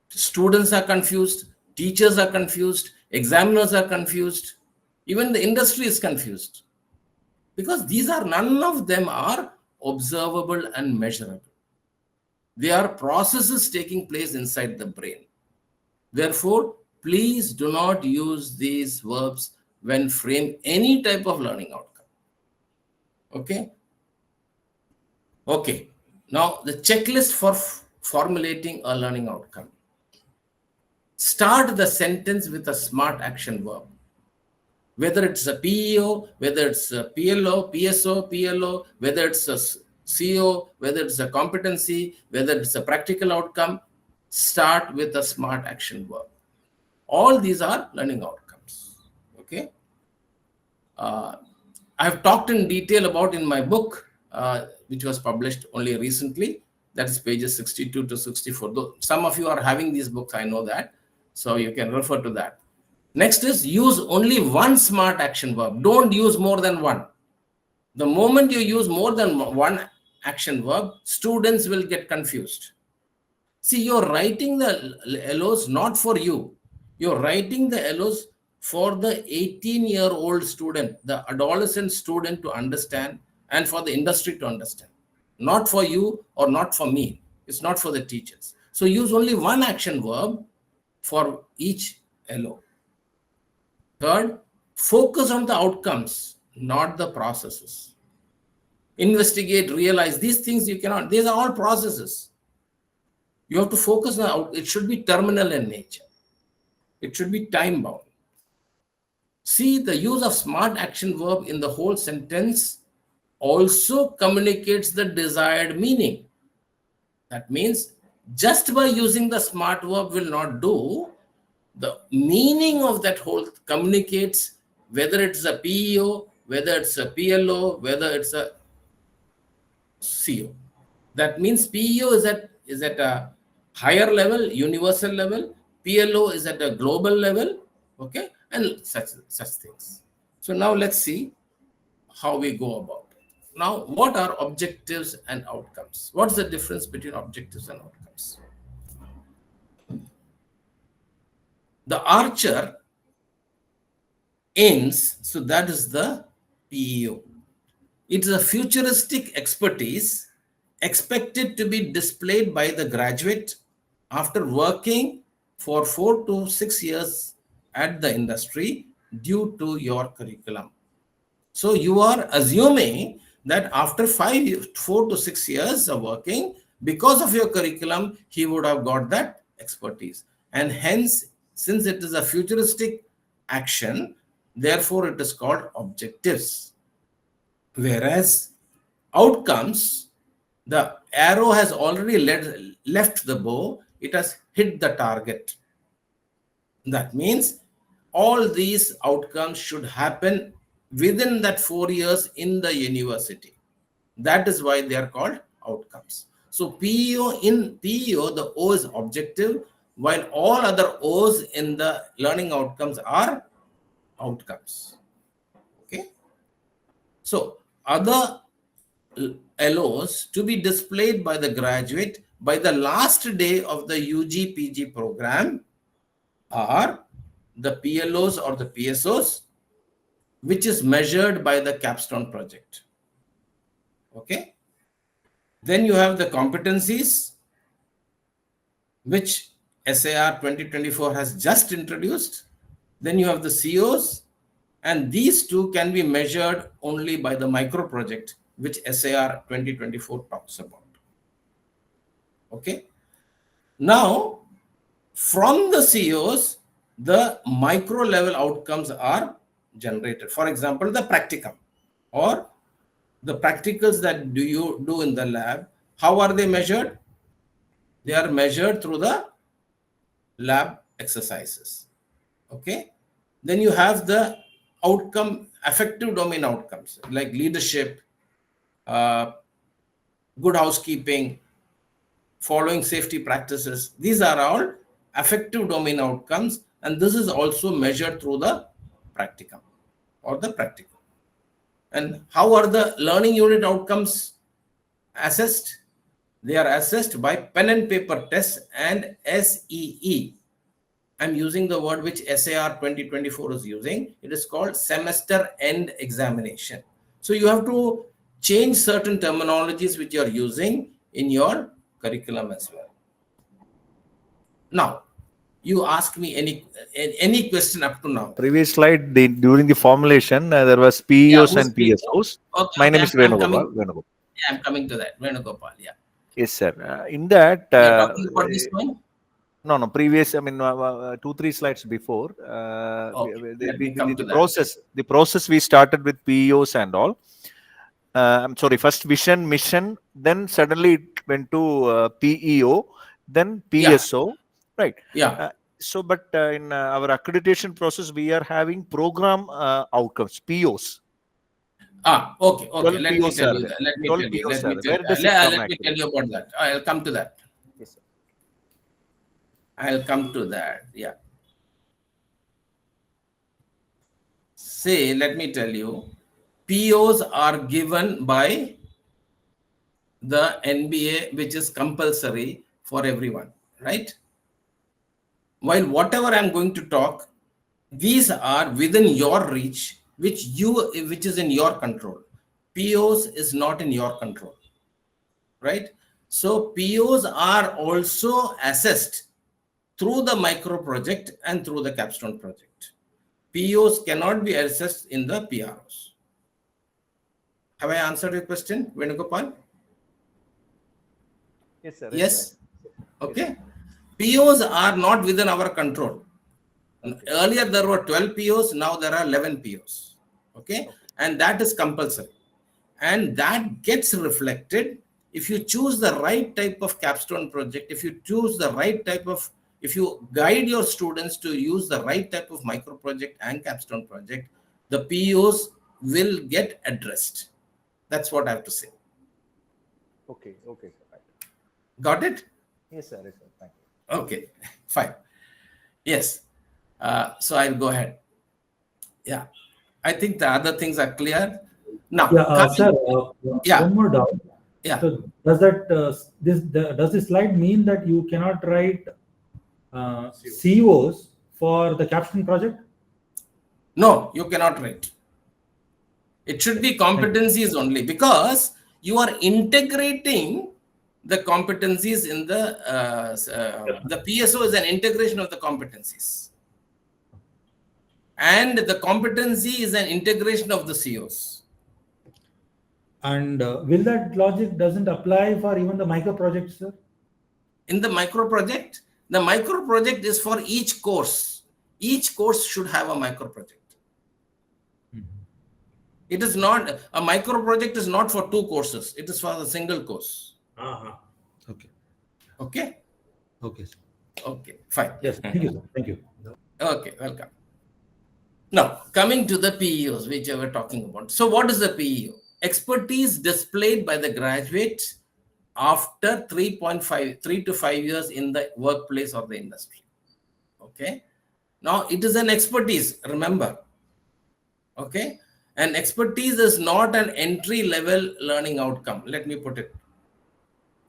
Students are confused, teachers are confused, examiners are confused, even the industry is confused, because none of them are observable and measurable. They are processes taking place inside the brain. Therefore, please do not use these verbs when frame any type of learning outcome. Okay? Okay. Now, the checklist for formulating a learning outcome. Start the sentence with a smart action verb. Whether it's a PEO, whether it's a PLO, PSO, PLO, whether it's a CO, whether it's a competency, whether it's a practical outcome, start with a smart action verb. All these are learning outcomes. Okay. I have talked in detail about in my book, which was published only recently. That is pages 62 to 64. Though some of you are having these books, I know that. So you can refer to that. Next is use only one smart action verb. Don't use more than one. The moment you use more than one action verb, students will get confused. See, you're writing the LOs not for you. You're writing the LOs for the 18-year-old student, the adolescent student to understand, and for the industry to understand. Not for you or not for me. It's not for the teachers. So use only one action verb for each LO. Third, focus on the outcomes, not the processes. Investigate, realize, these things you cannot, these are all processes. You have to focus on, it should be terminal in nature. It should be time bound. See, the use of smart action verb in the whole sentence also communicates the desired meaning. That means just by using the smart verb will not do. The meaning of that whole communicates whether it's a PEO, whether it's a PLO, whether it's a CO. That means PEO is at a higher level, universal level. PLO is at a global level, okay, and such things. So now let's see how we go about it. Now, what are objectives and outcomes? What's the difference between objectives and outcomes? The archer aims, so that is the PEO. It is a futuristic expertise expected to be displayed by the graduate after working for 4 to 6 years at the industry due to your curriculum. So you are assuming that after 4 to 6 years of working, because of your curriculum, he would have got that expertise. And hence, since it is a futuristic action, therefore it is called objectives. Whereas outcomes, the arrow has already left the bow, it has hit the target. That means all these outcomes should happen within that 4 years in the university. That is why they are called outcomes. So PEO, in PEO, the O is objective, while all other O's in the learning outcomes are outcomes. Okay. So other LOs to be displayed by the graduate by the last day of the UG PG program are the PLOs or the PSOs, which is measured by the capstone project. Okay. Then you have the competencies, which SAR 2024 has just introduced. Then you have the COs, and these two can be measured only by the micro project, which SAR 2024 talks about. Okay. Now, from the COs, the micro level outcomes are generated. For example, the practicum or the practicals that you do in the lab. How are they measured? They are measured through the lab exercises. Okay. Then you have the outcome, affective domain outcomes like leadership, good housekeeping, following safety practices. These are all affective domain outcomes, and this is also measured through the practicum or the practical. And how are the learning unit outcomes assessed? They are assessed by pen and paper tests and SEE. I'm using the word which SAR 2024 is using. It is called semester end examination. So you have to change certain terminologies which you are using in your curriculum as well. Now, you ask me any question up to now. Previous slide, during the formulation, there was PEOs and PSOs. Okay, My name is Venugopal. I'm coming to that. Venugopal, yeah. Yes, sir. In that, You're talking about this one? No, previous, I mean, 2-3 slides before, Okay, let me come to that. the process we started with PEOs and all. I'm sorry, first vision, mission, then suddenly it went to PEO, then PSO, right? Yeah. So, but in our accreditation process, we are having program outcomes, POs. Okay. 12 Let me POs tell are you there. that. Let me 12 tell you. POs Let are me there. tell Where does it you. come Let me tell actually? you about that. I'll come to that. Yes, sir. I'll come to that. Yeah. Say, let me tell you, POs are given by the NBA, which is compulsory for everyone, right? While whatever I'm going to talk, these are within your reach, which is in your control. POs is not in your control, right? So POs are also assessed through the micro project and through the capstone project. POs cannot be assessed in the PROs. Have I answered your question, Venugopal? Yes, sir. Yes. Okay. POs are not within our control. Earlier there were 12 POs, now there are 11 POs. Okay. And that is compulsory. And that gets reflected if you choose the right type of capstone project, if you choose the right type of, if you guide your students to use the right type of micro project and capstone project, the POs will get addressed. That's what I have to say. Okay, sir. Right. Got it? Yes, sir. Thank you. Okay, fine. Yes. So I'll go ahead. Yeah. I think the other things are clear. Now, Sir, yeah. one more doubt. Yeah. So does that does this slide mean that you cannot write COs for the capstone project? No, you cannot write. It should be competencies only, because you are integrating the competencies in the PSO is an integration of the competencies. And the competency is an integration of the COs. And will that logic doesn't apply for even the micro projects, sir? In the micro project is for each course. Each course should have a micro project. It is not, a micro project is not for 2 courses. It is for a single course. Okay. Okay. Okay, sir. Okay, fine. Yes, thank you, sir. Thank you. Okay, welcome. Now, coming to the PEOs, which I were talking about. So what is the PEO? Expertise displayed by the graduate after 3 to 5 years in the workplace or the industry. Okay. Now, it is an expertise, remember. Okay. And expertise is not an entry-level learning outcome. Let me put it.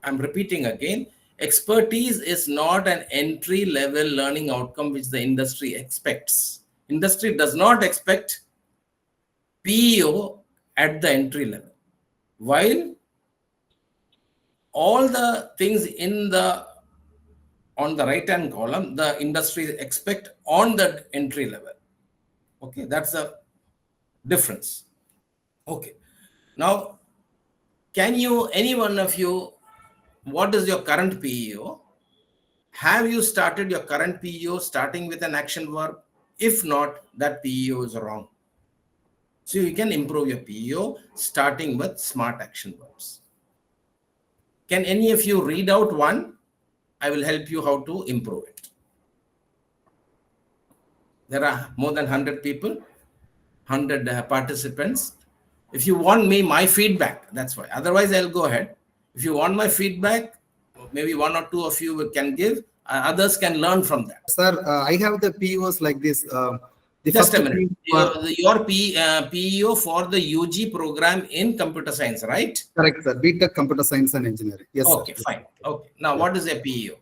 I'm repeating again. Expertise is not an entry-level learning outcome which the industry expects. Industry does not expect PEO at the entry level. While all the things on the right-hand column, the industry expect on the entry level. Okay, that's the difference. Okay. Now, any one of you, what is your current PEO? Have you started your current PEO starting with an action verb? If not, that PEO is wrong. So you can improve your PEO starting with smart action verbs. Can any of you read out one? I will help you how to improve it. There are more than 100 people, 100 participants. If you want my feedback, that's why. Otherwise, I'll go ahead. If you want my feedback, maybe 1 or 2 of you can give. Others can learn from that. Sir, I have the PEOs like this. Just a minute. Your PEO for the UG program in computer science, right? Correct, sir. BTech Computer Science and Engineering. Yes, okay, sir. Fine. Okay. Now, what is a PEO?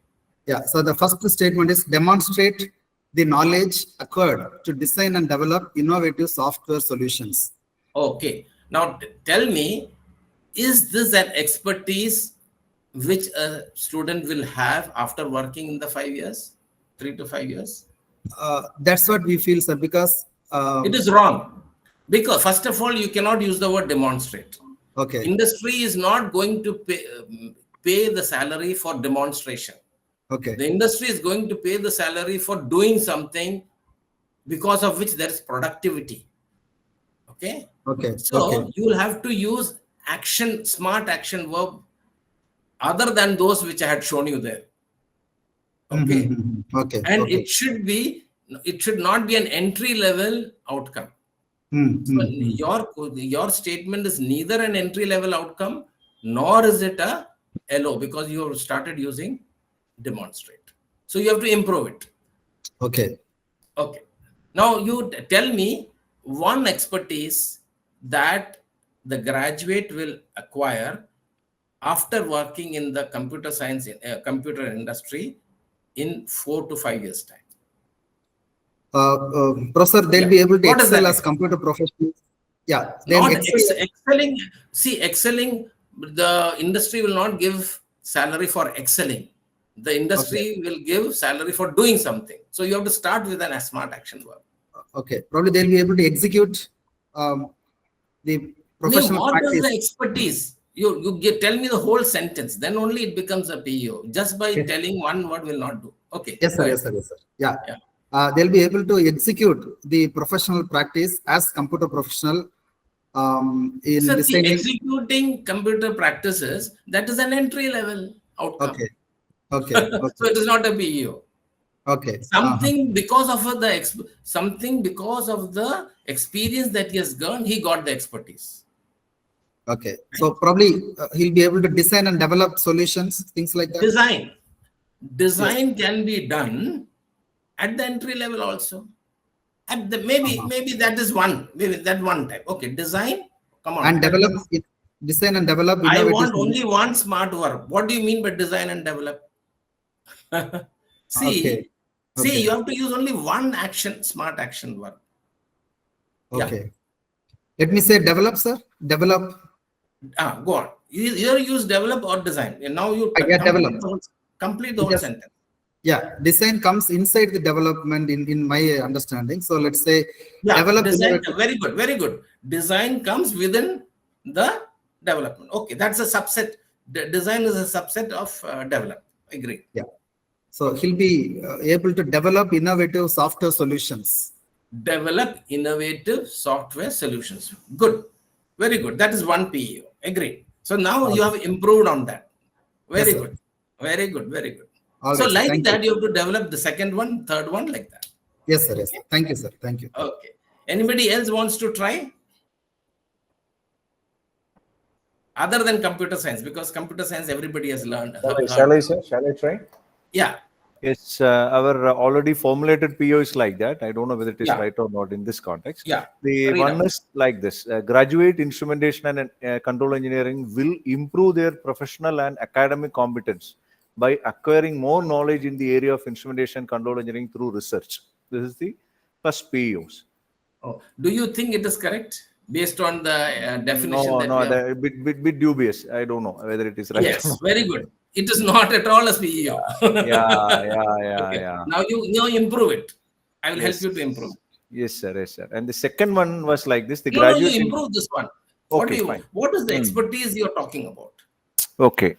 Yeah. So the first statement is demonstrate the knowledge acquired to design and develop innovative software solutions. Okay. Now, tell me, is this an expertise which a student will have after working in the 5 years, 3 to 5 years? That's what we feel, sir, because it is wrong. Because first of all, you cannot use the word demonstrate. Okay. Industry is not going to pay the salary for demonstration. Okay. The industry is going to pay the salary for doing something because of which there is productivity. Okay. Okay. So Okay. you will have to use action, smart action verb other than those which I had shown you there. Okay. Okay. And Okay. it should not be an entry level outcome. So your statement is neither an entry level outcome nor is it a LO, because you have started using demonstrate. So you have to improve it. Okay. Okay. Now you tell me one expertise that the graduate will acquire after working in the computer science, computer industry in 4 to 5 years time. Professor, they'll Yeah. be able to What is excel that as computer professionals. Yeah, they'll Not excel. excelling. See, excelling, the industry will not give salary for excelling. The industry will give salary for doing something. So you have to start with an smart action verb. Okay, probably they'll be able to execute the professional What is practice. the expertise? Tell me the whole sentence. Then only it becomes a PEO. Just by telling one word will not do. Okay. Yes, sir. Yes, sir. Yes, sir. Yeah. They'll be able to execute the professional practice as computer professional in So designing. executing computer practices, that is an entry level outcome. Okay. Okay. Okay. So it is not a PEO. Okay. Something because of the experience that he has gained, he got the expertise. Okay. So probably he'll be able to design and develop solutions, things like that. Design can be done at the entry level also. At the maybe that is one, maybe that one type. Okay, design. Come on. And develop it, design and develop. I want only one smart verb. What do you mean by design and develop? See, you have to use only one action, smart action verb. Okay. Let me say develop, sir. Develop. Go on. Either use develop or design. And now you complete the whole sentence. Yeah, design comes inside the development in my understanding. So let's say develop. Design, very good, very good. Design comes within the development. Okay, that's a subset. Design is a subset of develop. Agree. Yeah. So he'll be able to develop innovative software solutions. Develop innovative software solutions. Good. Very good. That is one PEO. Agree. So now you have improved on that. Very good. Very good. Very good. So like that, you have to develop the second one, third one, like that. Yes, sir. Yes. Thank you, sir. Thank you. Okay. Anybody else wants to try? Other than computer science, because computer science everybody has learned. Shall I try? Yeah. Yes, our already formulated PO is like that. I don't know whether it is right or not in this context. Yeah. The one is like this. Graduate instrumentation and control engineering will improve their professional and academic competence by acquiring more knowledge in the area of instrumentation control engineering through research. This is the first PEOs. Oh, do you think it is correct based on the definition? No, a bit dubious. I don't know whether it is right. Yes, very good. It is not at all a PEO. Yeah. Now you improve it. I will help you to improve. Yes, sir. And the second one was like this. The you graduate. You improve this one. What is the expertise you're talking about? Okay.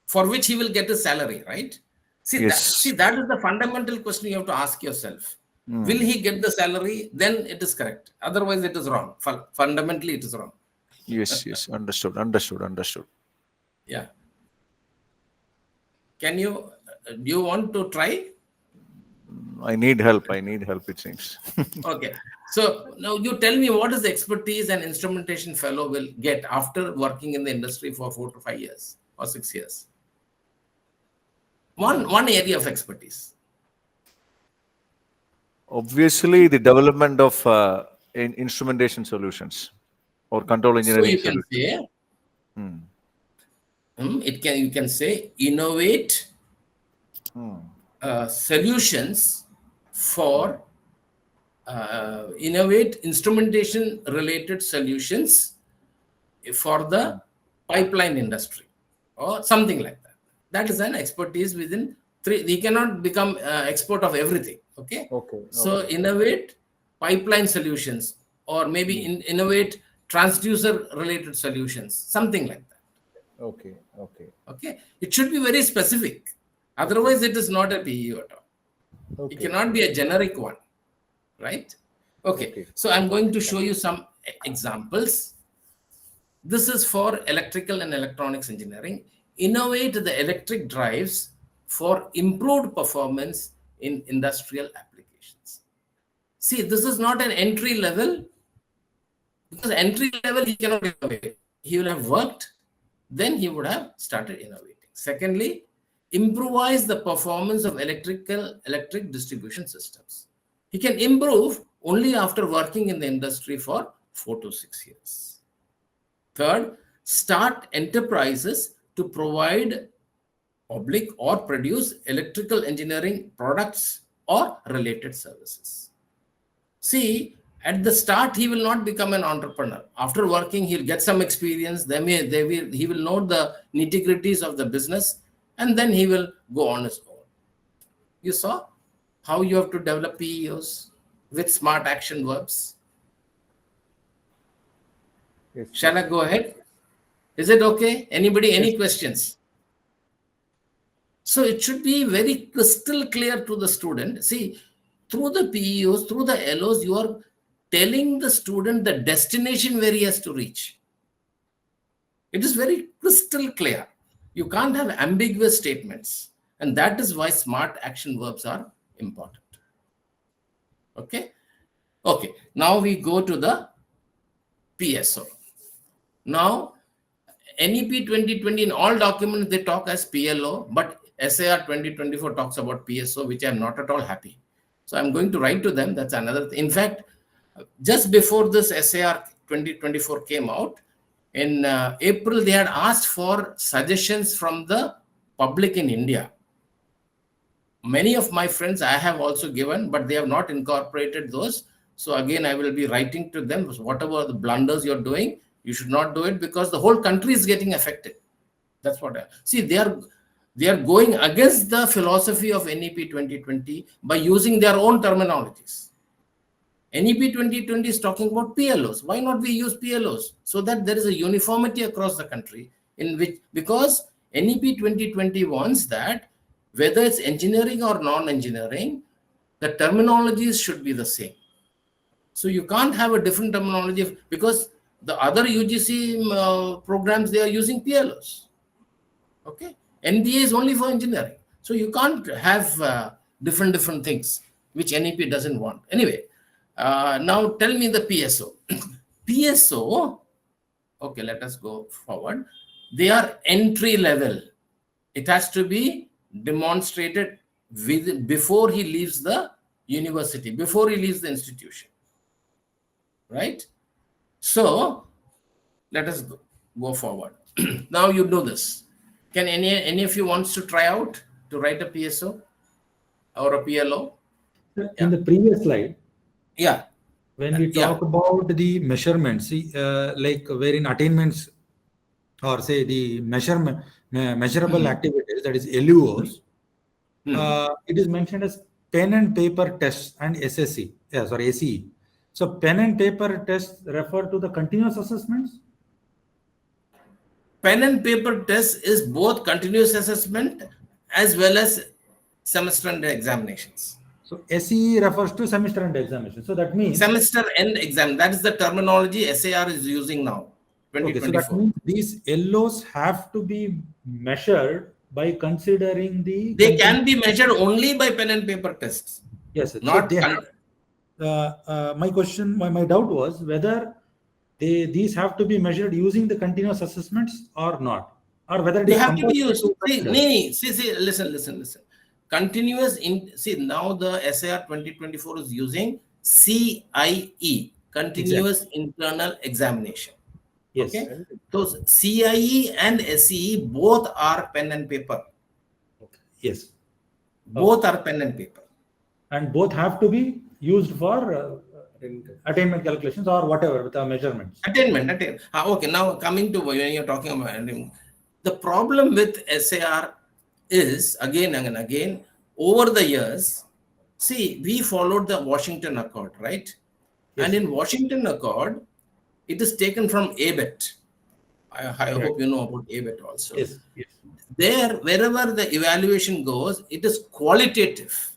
For which he will get his salary, right? See, that is the fundamental question you have to ask yourself. Will he get the salary? Then it is correct. Otherwise, it is wrong. Fundamentally, it is wrong. Yes. Understood. Yeah. Do you want to try? I need help, it seems. Okay. So now you tell me, what is the expertise an instrumentation fellow will get after working in the industry for 4 to 5 years or 6 years? One area of expertise. Obviously, the development of instrumentation solutions or control engineering. So you can say, you can say innovate solutions for innovate instrumentation related solutions for the pipeline industry or something like that. That is an expertise within 3. We cannot become expert of everything. Okay. So innovate pipeline solutions, or maybe innovate transducer related solutions, something like that. Okay. It should be very specific. Otherwise, it is not a PEO at all. It cannot be a generic one, right? Okay. So I'm going to show you some examples. This is for electrical and electronics engineering. Innovate the electric drives for improved performance in industrial applications. See, this is not an entry level, because entry level he cannot innovate. He will have worked, then he would have started innovating. Secondly, improvise the performance of electric distribution systems. He can improve only after working in the industry for 4 to 6 years. Third, start enterprises to provide public or produce electrical engineering products or related services. See, at the start, he will not become an entrepreneur. After working, he'll get some experience. He will know the nitty-gritties of the business, and then he will go on his own. You saw how you have to develop PEOs with smart action verbs. Yes. Shall I go ahead? Is it okay? Anybody, any questions? So it should be very crystal clear to the student. See, through the PEOs, through the LOs, you are telling the student the destination where he has to reach. It is very crystal clear. You can't have ambiguous statements. And that is why smart action verbs are important. Okay? Okay, now we go to the PSO. Now, NEP 2020 in all documents they talk as PLO, but SAR 2024 talks about PSO, which I'm not at all happy. So I'm going to write to them. That's another thing. In fact, just before this SAR 2024 came out, in April, they had asked for suggestions from the public in India. Many of my friends I have also given, but they have not incorporated those. So again, I will be writing to them, whatever the blunders you're doing, you should not do it, because the whole country is getting affected. That's what I see. They are going against the philosophy of NEP 2020 by using their own terminologies. NEP 2020 is talking about PLOs. Why not we use PLOs so that there is a uniformity across the country, in which, because NEP 2020 wants that whether it's engineering or non-engineering, the terminologies should be the same. So you can't have a different terminology, because the other UGC programs, they are using PLOs. Okay, NBA is only for engineering. So you can't have different things, which NEP doesn't want. Anyway, now tell me the PSO. PSO, okay, let us go forward. They are entry level. It has to be demonstrated before he leaves the university, before he leaves the institution. Right? So let us go forward. Now you do this. Can any of you wants to try out to write a PSO or a PLO? In the previous slide, yeah, when we talk about the measurements, see, like wherein attainments, or say the measurable activities, that is LUOs, it is mentioned as pen and paper tests and SSC. ACE. So pen and paper tests refer to the continuous assessments. Pen and paper test is both continuous assessment as well as semester end examinations. So SE refers to semester end examination. So that means semester end exam. That is the terminology SAR is using now. 2024. Okay, so that means these LOs have to be measured by considering the. They can be measured only by pen and paper tests. Yes, not. So my question, my doubt was whether these have to be measured using the continuous assessments or not, or whether they have to be used. See, listen. Continuous now the SAR 2024 is using CIE, continuous internal examination. Yes. Okay. So CIE and SCE both are pen and paper. Okay. Yes. Both are pen and paper. And both have to be used for attainment calculations or whatever with the measurements. Attainment. Okay. Now coming to when you're talking about the problem with SAR is again and again over the years. See, we followed the Washington Accord, right? Yes. And in Washington Accord, it is taken from ABET. I hope you know about ABET also. Yes. Yes. There, wherever the evaluation goes, it is qualitative.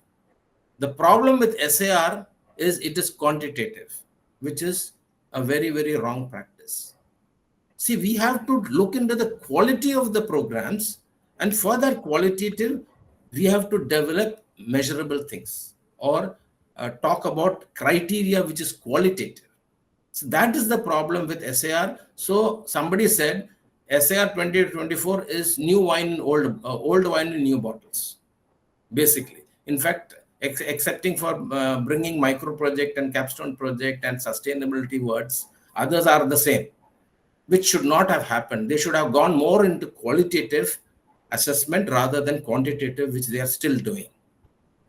The problem with SAR is it is quantitative, which is a very, very wrong practice. See, we have to look into the quality of the programs, and for that qualitative, we have to develop measurable things or talk about criteria which is qualitative. So that is the problem with SAR. So somebody said SAR 2024 is new wine in old wine in new bottles, basically. In fact, excepting for bringing micro project and capstone project and sustainability words, others are the same, which should not have happened. They should have gone more into qualitative assessment rather than quantitative, which they are still doing.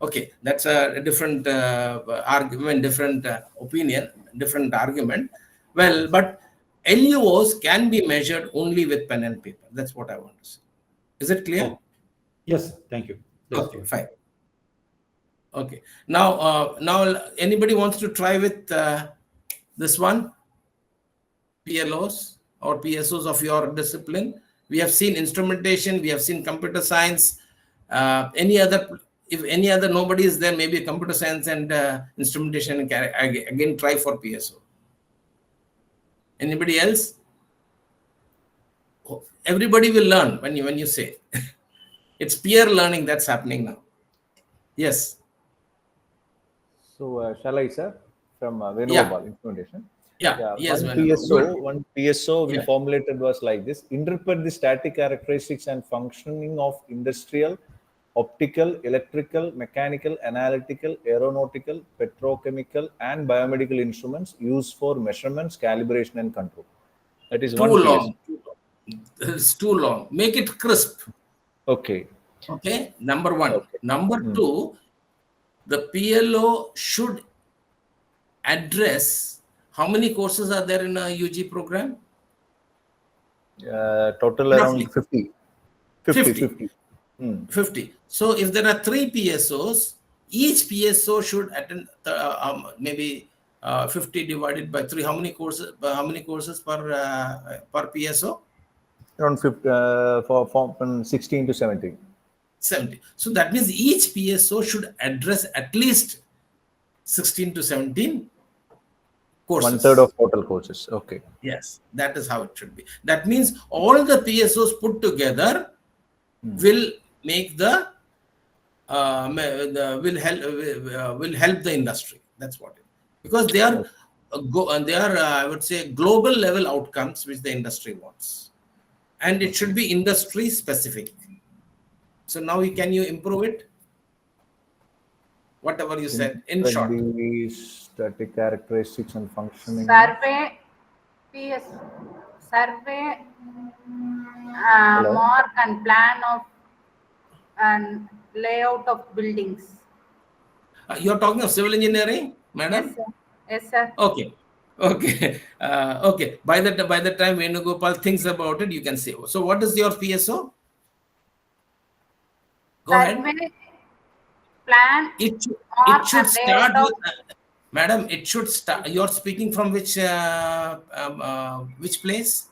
Okay, that's a different argument, different opinion, different argument. Well, but LUOs can be measured only with pen and paper. That's what I want to say. Is it clear? Oh, yes, thank you. That's Okay, clear. fine. Okay, now anybody wants to try with this one? PLOs or PSOs of your discipline. We have seen instrumentation, we have seen computer science. If any other nobody is there, maybe computer science and instrumentation again try for PSO. Anybody else? Everybody will learn when you say. It's peer learning that's happening now. Yes. So shall I, sir, from Yeah. Venugopal Instrumentation? Yeah. Yes. One PSO we formulated was like this: interpret the static characteristics and functioning of industrial, optical, electrical, mechanical, analytical, aeronautical, petrochemical, and biomedical instruments used for measurements, calibration, and control. That is one long. PSO. It's too long. Make it crisp. Okay. Okay. Number one. Okay. Number two, the PLO should address how many courses are there in a UG program? Total around 50. 50. So if there are 3 PSOs, each PSO should attend maybe 50 divided by 3. How many courses per PSO? Around 50, from 16 to 17. 70. So that means each PSO should address at least 16 to 17 courses. 1/3 of total courses. Okay. Yes, that is how it should be. That means all the PSOs put together will make the will help the industry. That's what it is. Because they are I would say global level outcomes which the industry wants, and it should be industry specific. So now can you improve it? Whatever you said in short. The static characteristics and functioning. Survey, survey, mark and plan of and layout of buildings. You're talking of civil engineering, madam? Yes, sir. Yes, sir. Okay. Okay. By the time Venugopal thinks about it, you can say. So what is your PSO? Go ahead. Plan. It should start with, madam. It should start. You're speaking from which place?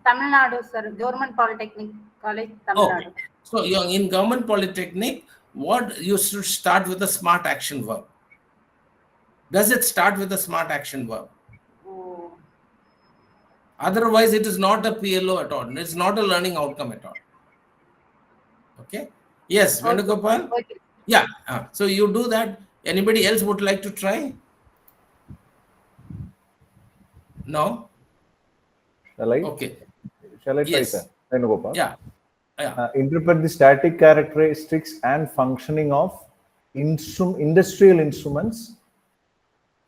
Tamil Nadu, sir. Government Polytechnic College, Tamil Nadu. So you're in Government Polytechnic. What you should start with a smart action verb. Does it start with a smart action verb? Oh. Otherwise, it is not a PLO at all. It's not a learning outcome at all. Okay. Yes, Venugopal. Okay. Yeah. So you do that. Anybody else would like to try? No. Shall I? Okay. Shall I try, Yes. sir? Venugopal? Yeah. Interpret the static characteristics and functioning of industrial instruments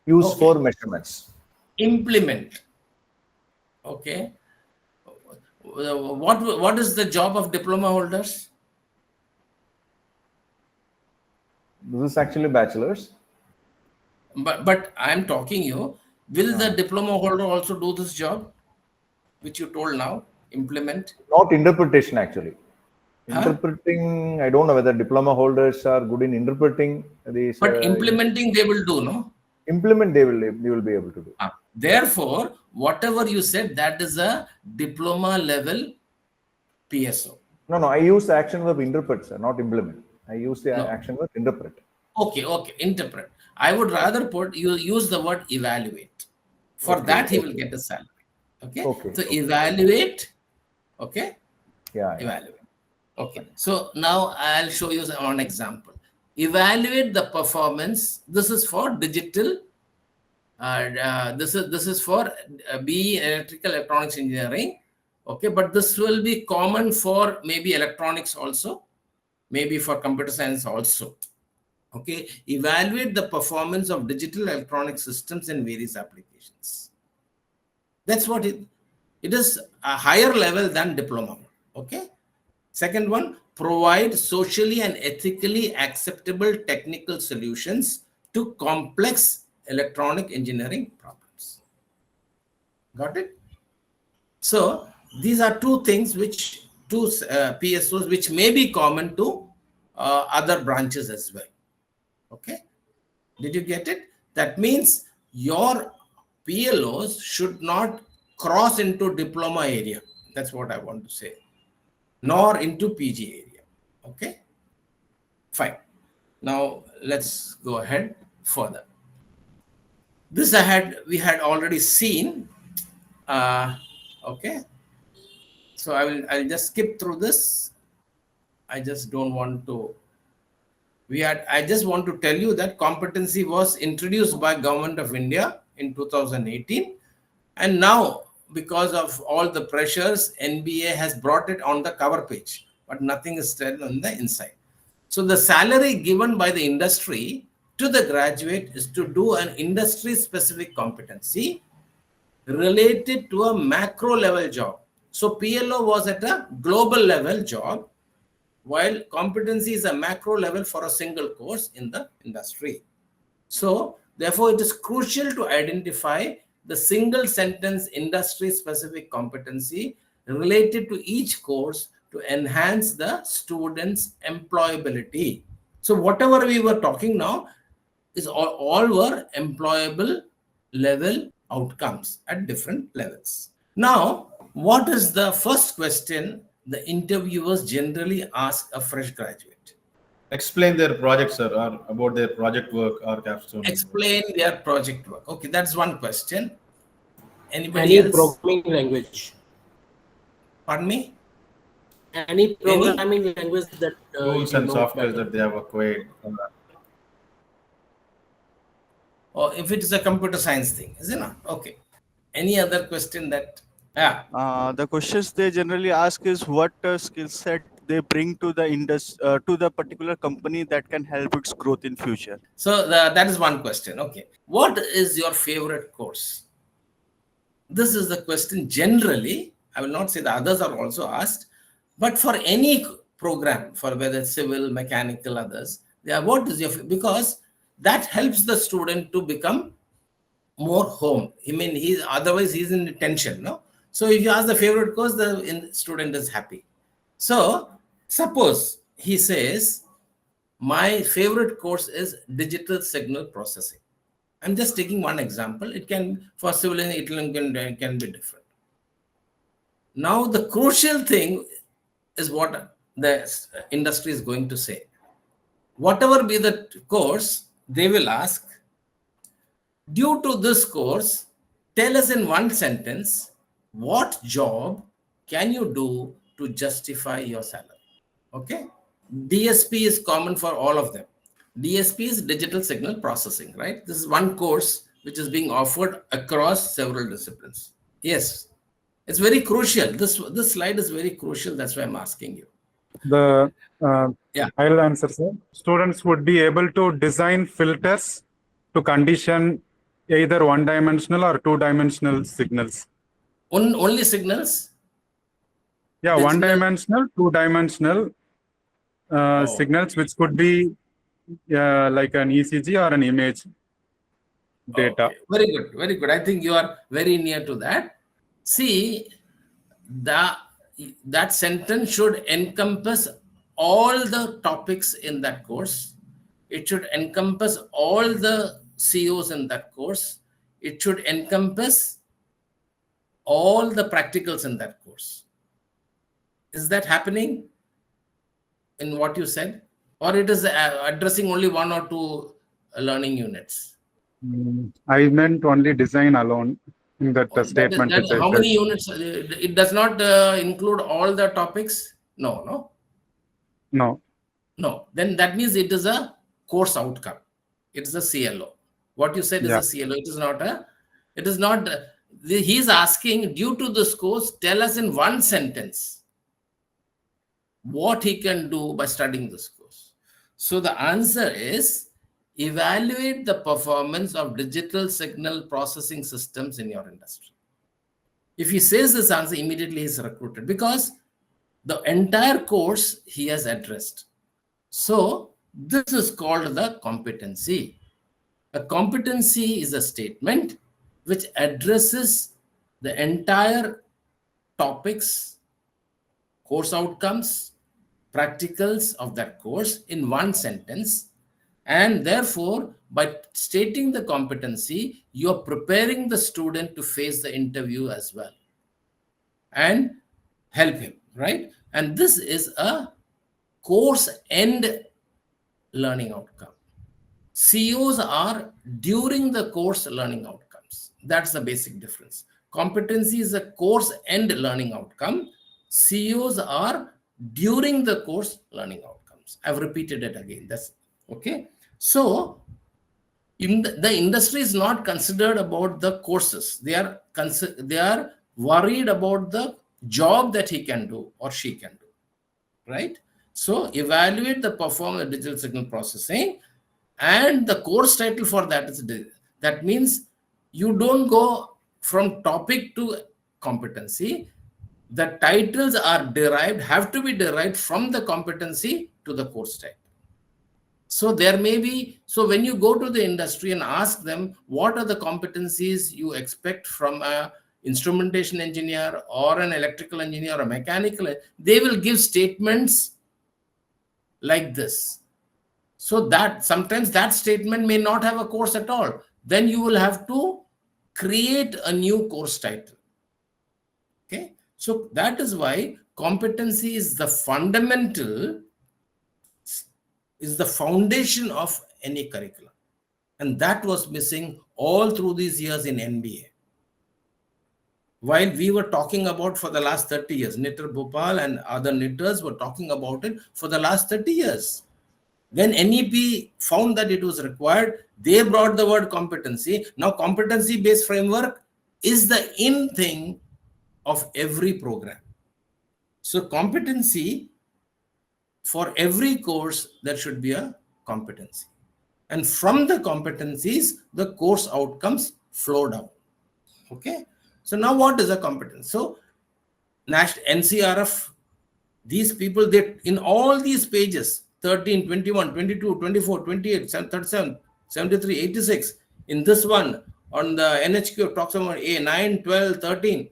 used for measurements. Implement. Okay. What is the job of diploma holders? This is actually bachelor's. But I am talking you. Will the diploma holder also do this job, which you told now? Implement. Not interpretation, actually. Interpreting, I don't know whether diploma holders are good in interpreting these. But implementing they will do, no? Implement they will be able to do. Therefore, whatever you said, that is a diploma level PSO. No, I use the action verb interpret, sir, not implement. I use the action verb interpret. Okay, interpret. I would rather use the word evaluate. For that, he will get a salary. Okay. So evaluate. Okay. Yeah. Evaluate. Okay. So now I'll show you one example. Evaluate the performance. This is for digital. This is for BE electrical electronics engineering. Okay, but this will be common for maybe electronics also, maybe for computer science also. Okay, evaluate the performance of digital electronic systems in various applications. That's what it is, a higher level than diploma. Okay. Second one, provide socially and ethically acceptable technical solutions to complex electronic engineering problems. Got it? So these are two things two PSOs which may be common to other branches as well. Okay. Did you get it? That means your PLOs should not cross into diploma area. That's what I want to say. Nor into PG area. Okay. Fine. Now let's go ahead further. This we had already seen. Okay. So I'll just skip through this. I just don't want to. I just want to tell you that competency was introduced by Government of India in 2018, and now because of all the pressures, NBA has brought it on the cover page, but nothing is said on the inside. So the salary given by the industry to the graduate is to do an industry-specific competency related to a macro level job. So PLO was at a global level job, while competency is a macro level for a single course in the industry. So therefore, it is crucial to identify the single sentence industry-specific competency related to each course to enhance the student's employability. So whatever we were talking now is all were employable level outcomes at different levels. Now, what is the first question the interviewers generally ask a fresh graduate? Explain their project, sir, or about their project work or capstone. Explain their project work. Okay, that's one question. Anybody else? Programming language. Pardon me? Any programming language that tools and software that they have acquired. Or if it is a computer science thing, is it not? Okay. Any other question that? Yeah. The questions they generally ask is what skill set they bring to the to the particular company that can help its growth in future. So that is one question. Okay. What is your favorite course? This is the question generally. I will not say the others are also asked, but for any program, for whether civil, mechanical, others, what is your, because that helps the student to become more home. I mean, otherwise he's in tension, no? So if you ask the favorite course, the student is happy. So suppose he says, my favorite course is digital signal processing. I'm just taking one example. It can, for civil engineering, it can be different. Now the crucial thing is what the industry is going to say. Whatever be the course, they will ask, due to this course, tell us in one sentence, what job can you do to justify your salary? Okay. DSP is common for all of them. DSP is digital signal processing, right? This is one course which is being offered across several disciplines. Yes. It's very crucial. This slide is very crucial. That's why I'm asking you. I'll answer, sir. Students would be able to design filters to condition either one-dimensional or two-dimensional signals. Only signals? Yeah, one-dimensional, two-dimensional signals, which could be like an ECG or an image data. Okay. Very good, very good. I think you are very near to that. See, that sentence should encompass all the topics in that course. It should encompass all the COs in that course. it should encompass all the practicals in that course. Is that happening in what you said? Or it is addressing only one or two learning units? I meant only design alone in that statement. How many units? It does not include all the topics? No. Then that means it is a course outcome. It is a CLO. What you said is a CLO. It is not. He is asking, due to this course, tell us in one sentence what he can do by studying this course. So the answer is, evaluate the performance of digital signal processing systems in your industry. If he says this answer, immediately he is recruited, because the entire course he has addressed. So this is called the competency. A competency is a statement which addresses the entire topics, course outcomes, practicals of that course in one sentence. And therefore, by stating the competency, you are preparing the student to face the interview as well and help him, right? And this is a course end learning outcome. COs are during the course learning outcomes. That's the basic difference. Competency is a course end learning outcome. COs are during the course learning outcomes. I've repeated it again. That's okay. So in the industry is not considered about the courses. They are worried about the job that he can do or she can do, right? So evaluate the performance of digital signal processing, and the course title for that is that means you don't go from topic to competency. The titles are have to be derived from the competency to the course title. So there may be, so when you go to the industry and ask them what are the competencies you expect from a instrumentation engineer or an electrical engineer or a mechanical, they will give statements like this. So that sometimes that statement may not have a course at all. Then you will have to create a new course title. Okay. So that is why competency is the fundamental, is the foundation of any curriculum. And that was missing all through these years in NBA. While we were talking about for the last 30 years, Nitter Bhopal and other knitters were talking about it for the last 30 years. When NEP found that it was required, they brought the word competency. Now competency-based framework is the in thing of every program. So competency, for every course, there should be a competency. And from the competencies, the course outcomes flow down. Okay. So now what is a competence? So NCRF, these people, they in all these pages, 13, 21, 22, 24, 28, 37, 73, 86, in this one, on the NHQ, talks about A9, 12, 13,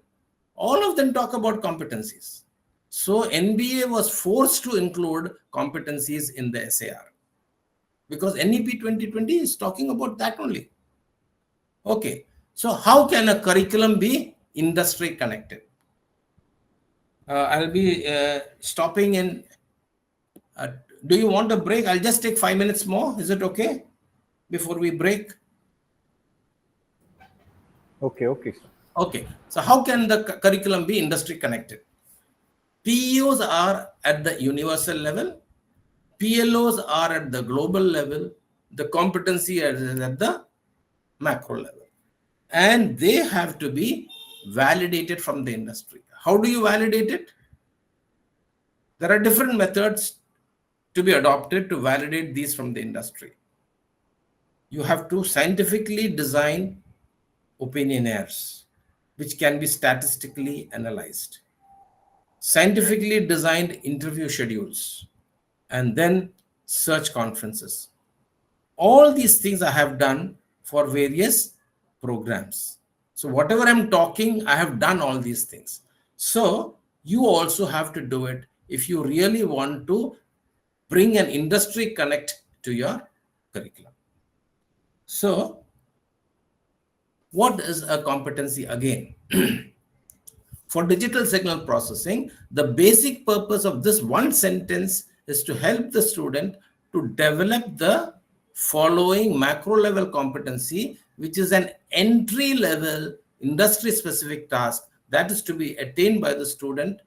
all of them talk about competencies. So NBA was forced to include competencies in the SAR because NEP 2020 is talking about that only. Okay, so how can a curriculum be industry connected? I'll be stopping in. Do you want a break? I'll just take 5 minutes more. Is it okay before we break? Okay. Okay, so how can the curriculum be industry connected? PEOs are at the universal level. PLOs are at the global level. The competency is at the macro level. And they have to be validated from the industry. How do you validate it? There are different methods to be adopted to validate these from the industry. You have to scientifically design opinionaires, which can be statistically analyzed. Scientifically designed interview schedules, and then search conferences. All these things I have done for various programs. So whatever I'm talking, I have done all these things. So you also have to do it if you really want to bring an industry connect to your curriculum. So What is a competency again? For digital signal processing, the basic purpose of this one sentence is to help the student to develop the following macro level competency, which is an entry level industry specific task that is to be attained by the student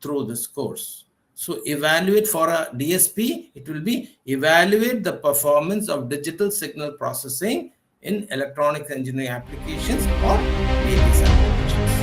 through this course. So evaluate for a DSP, it will be evaluate the performance of digital signal processing in electronics engineering applications or various applications.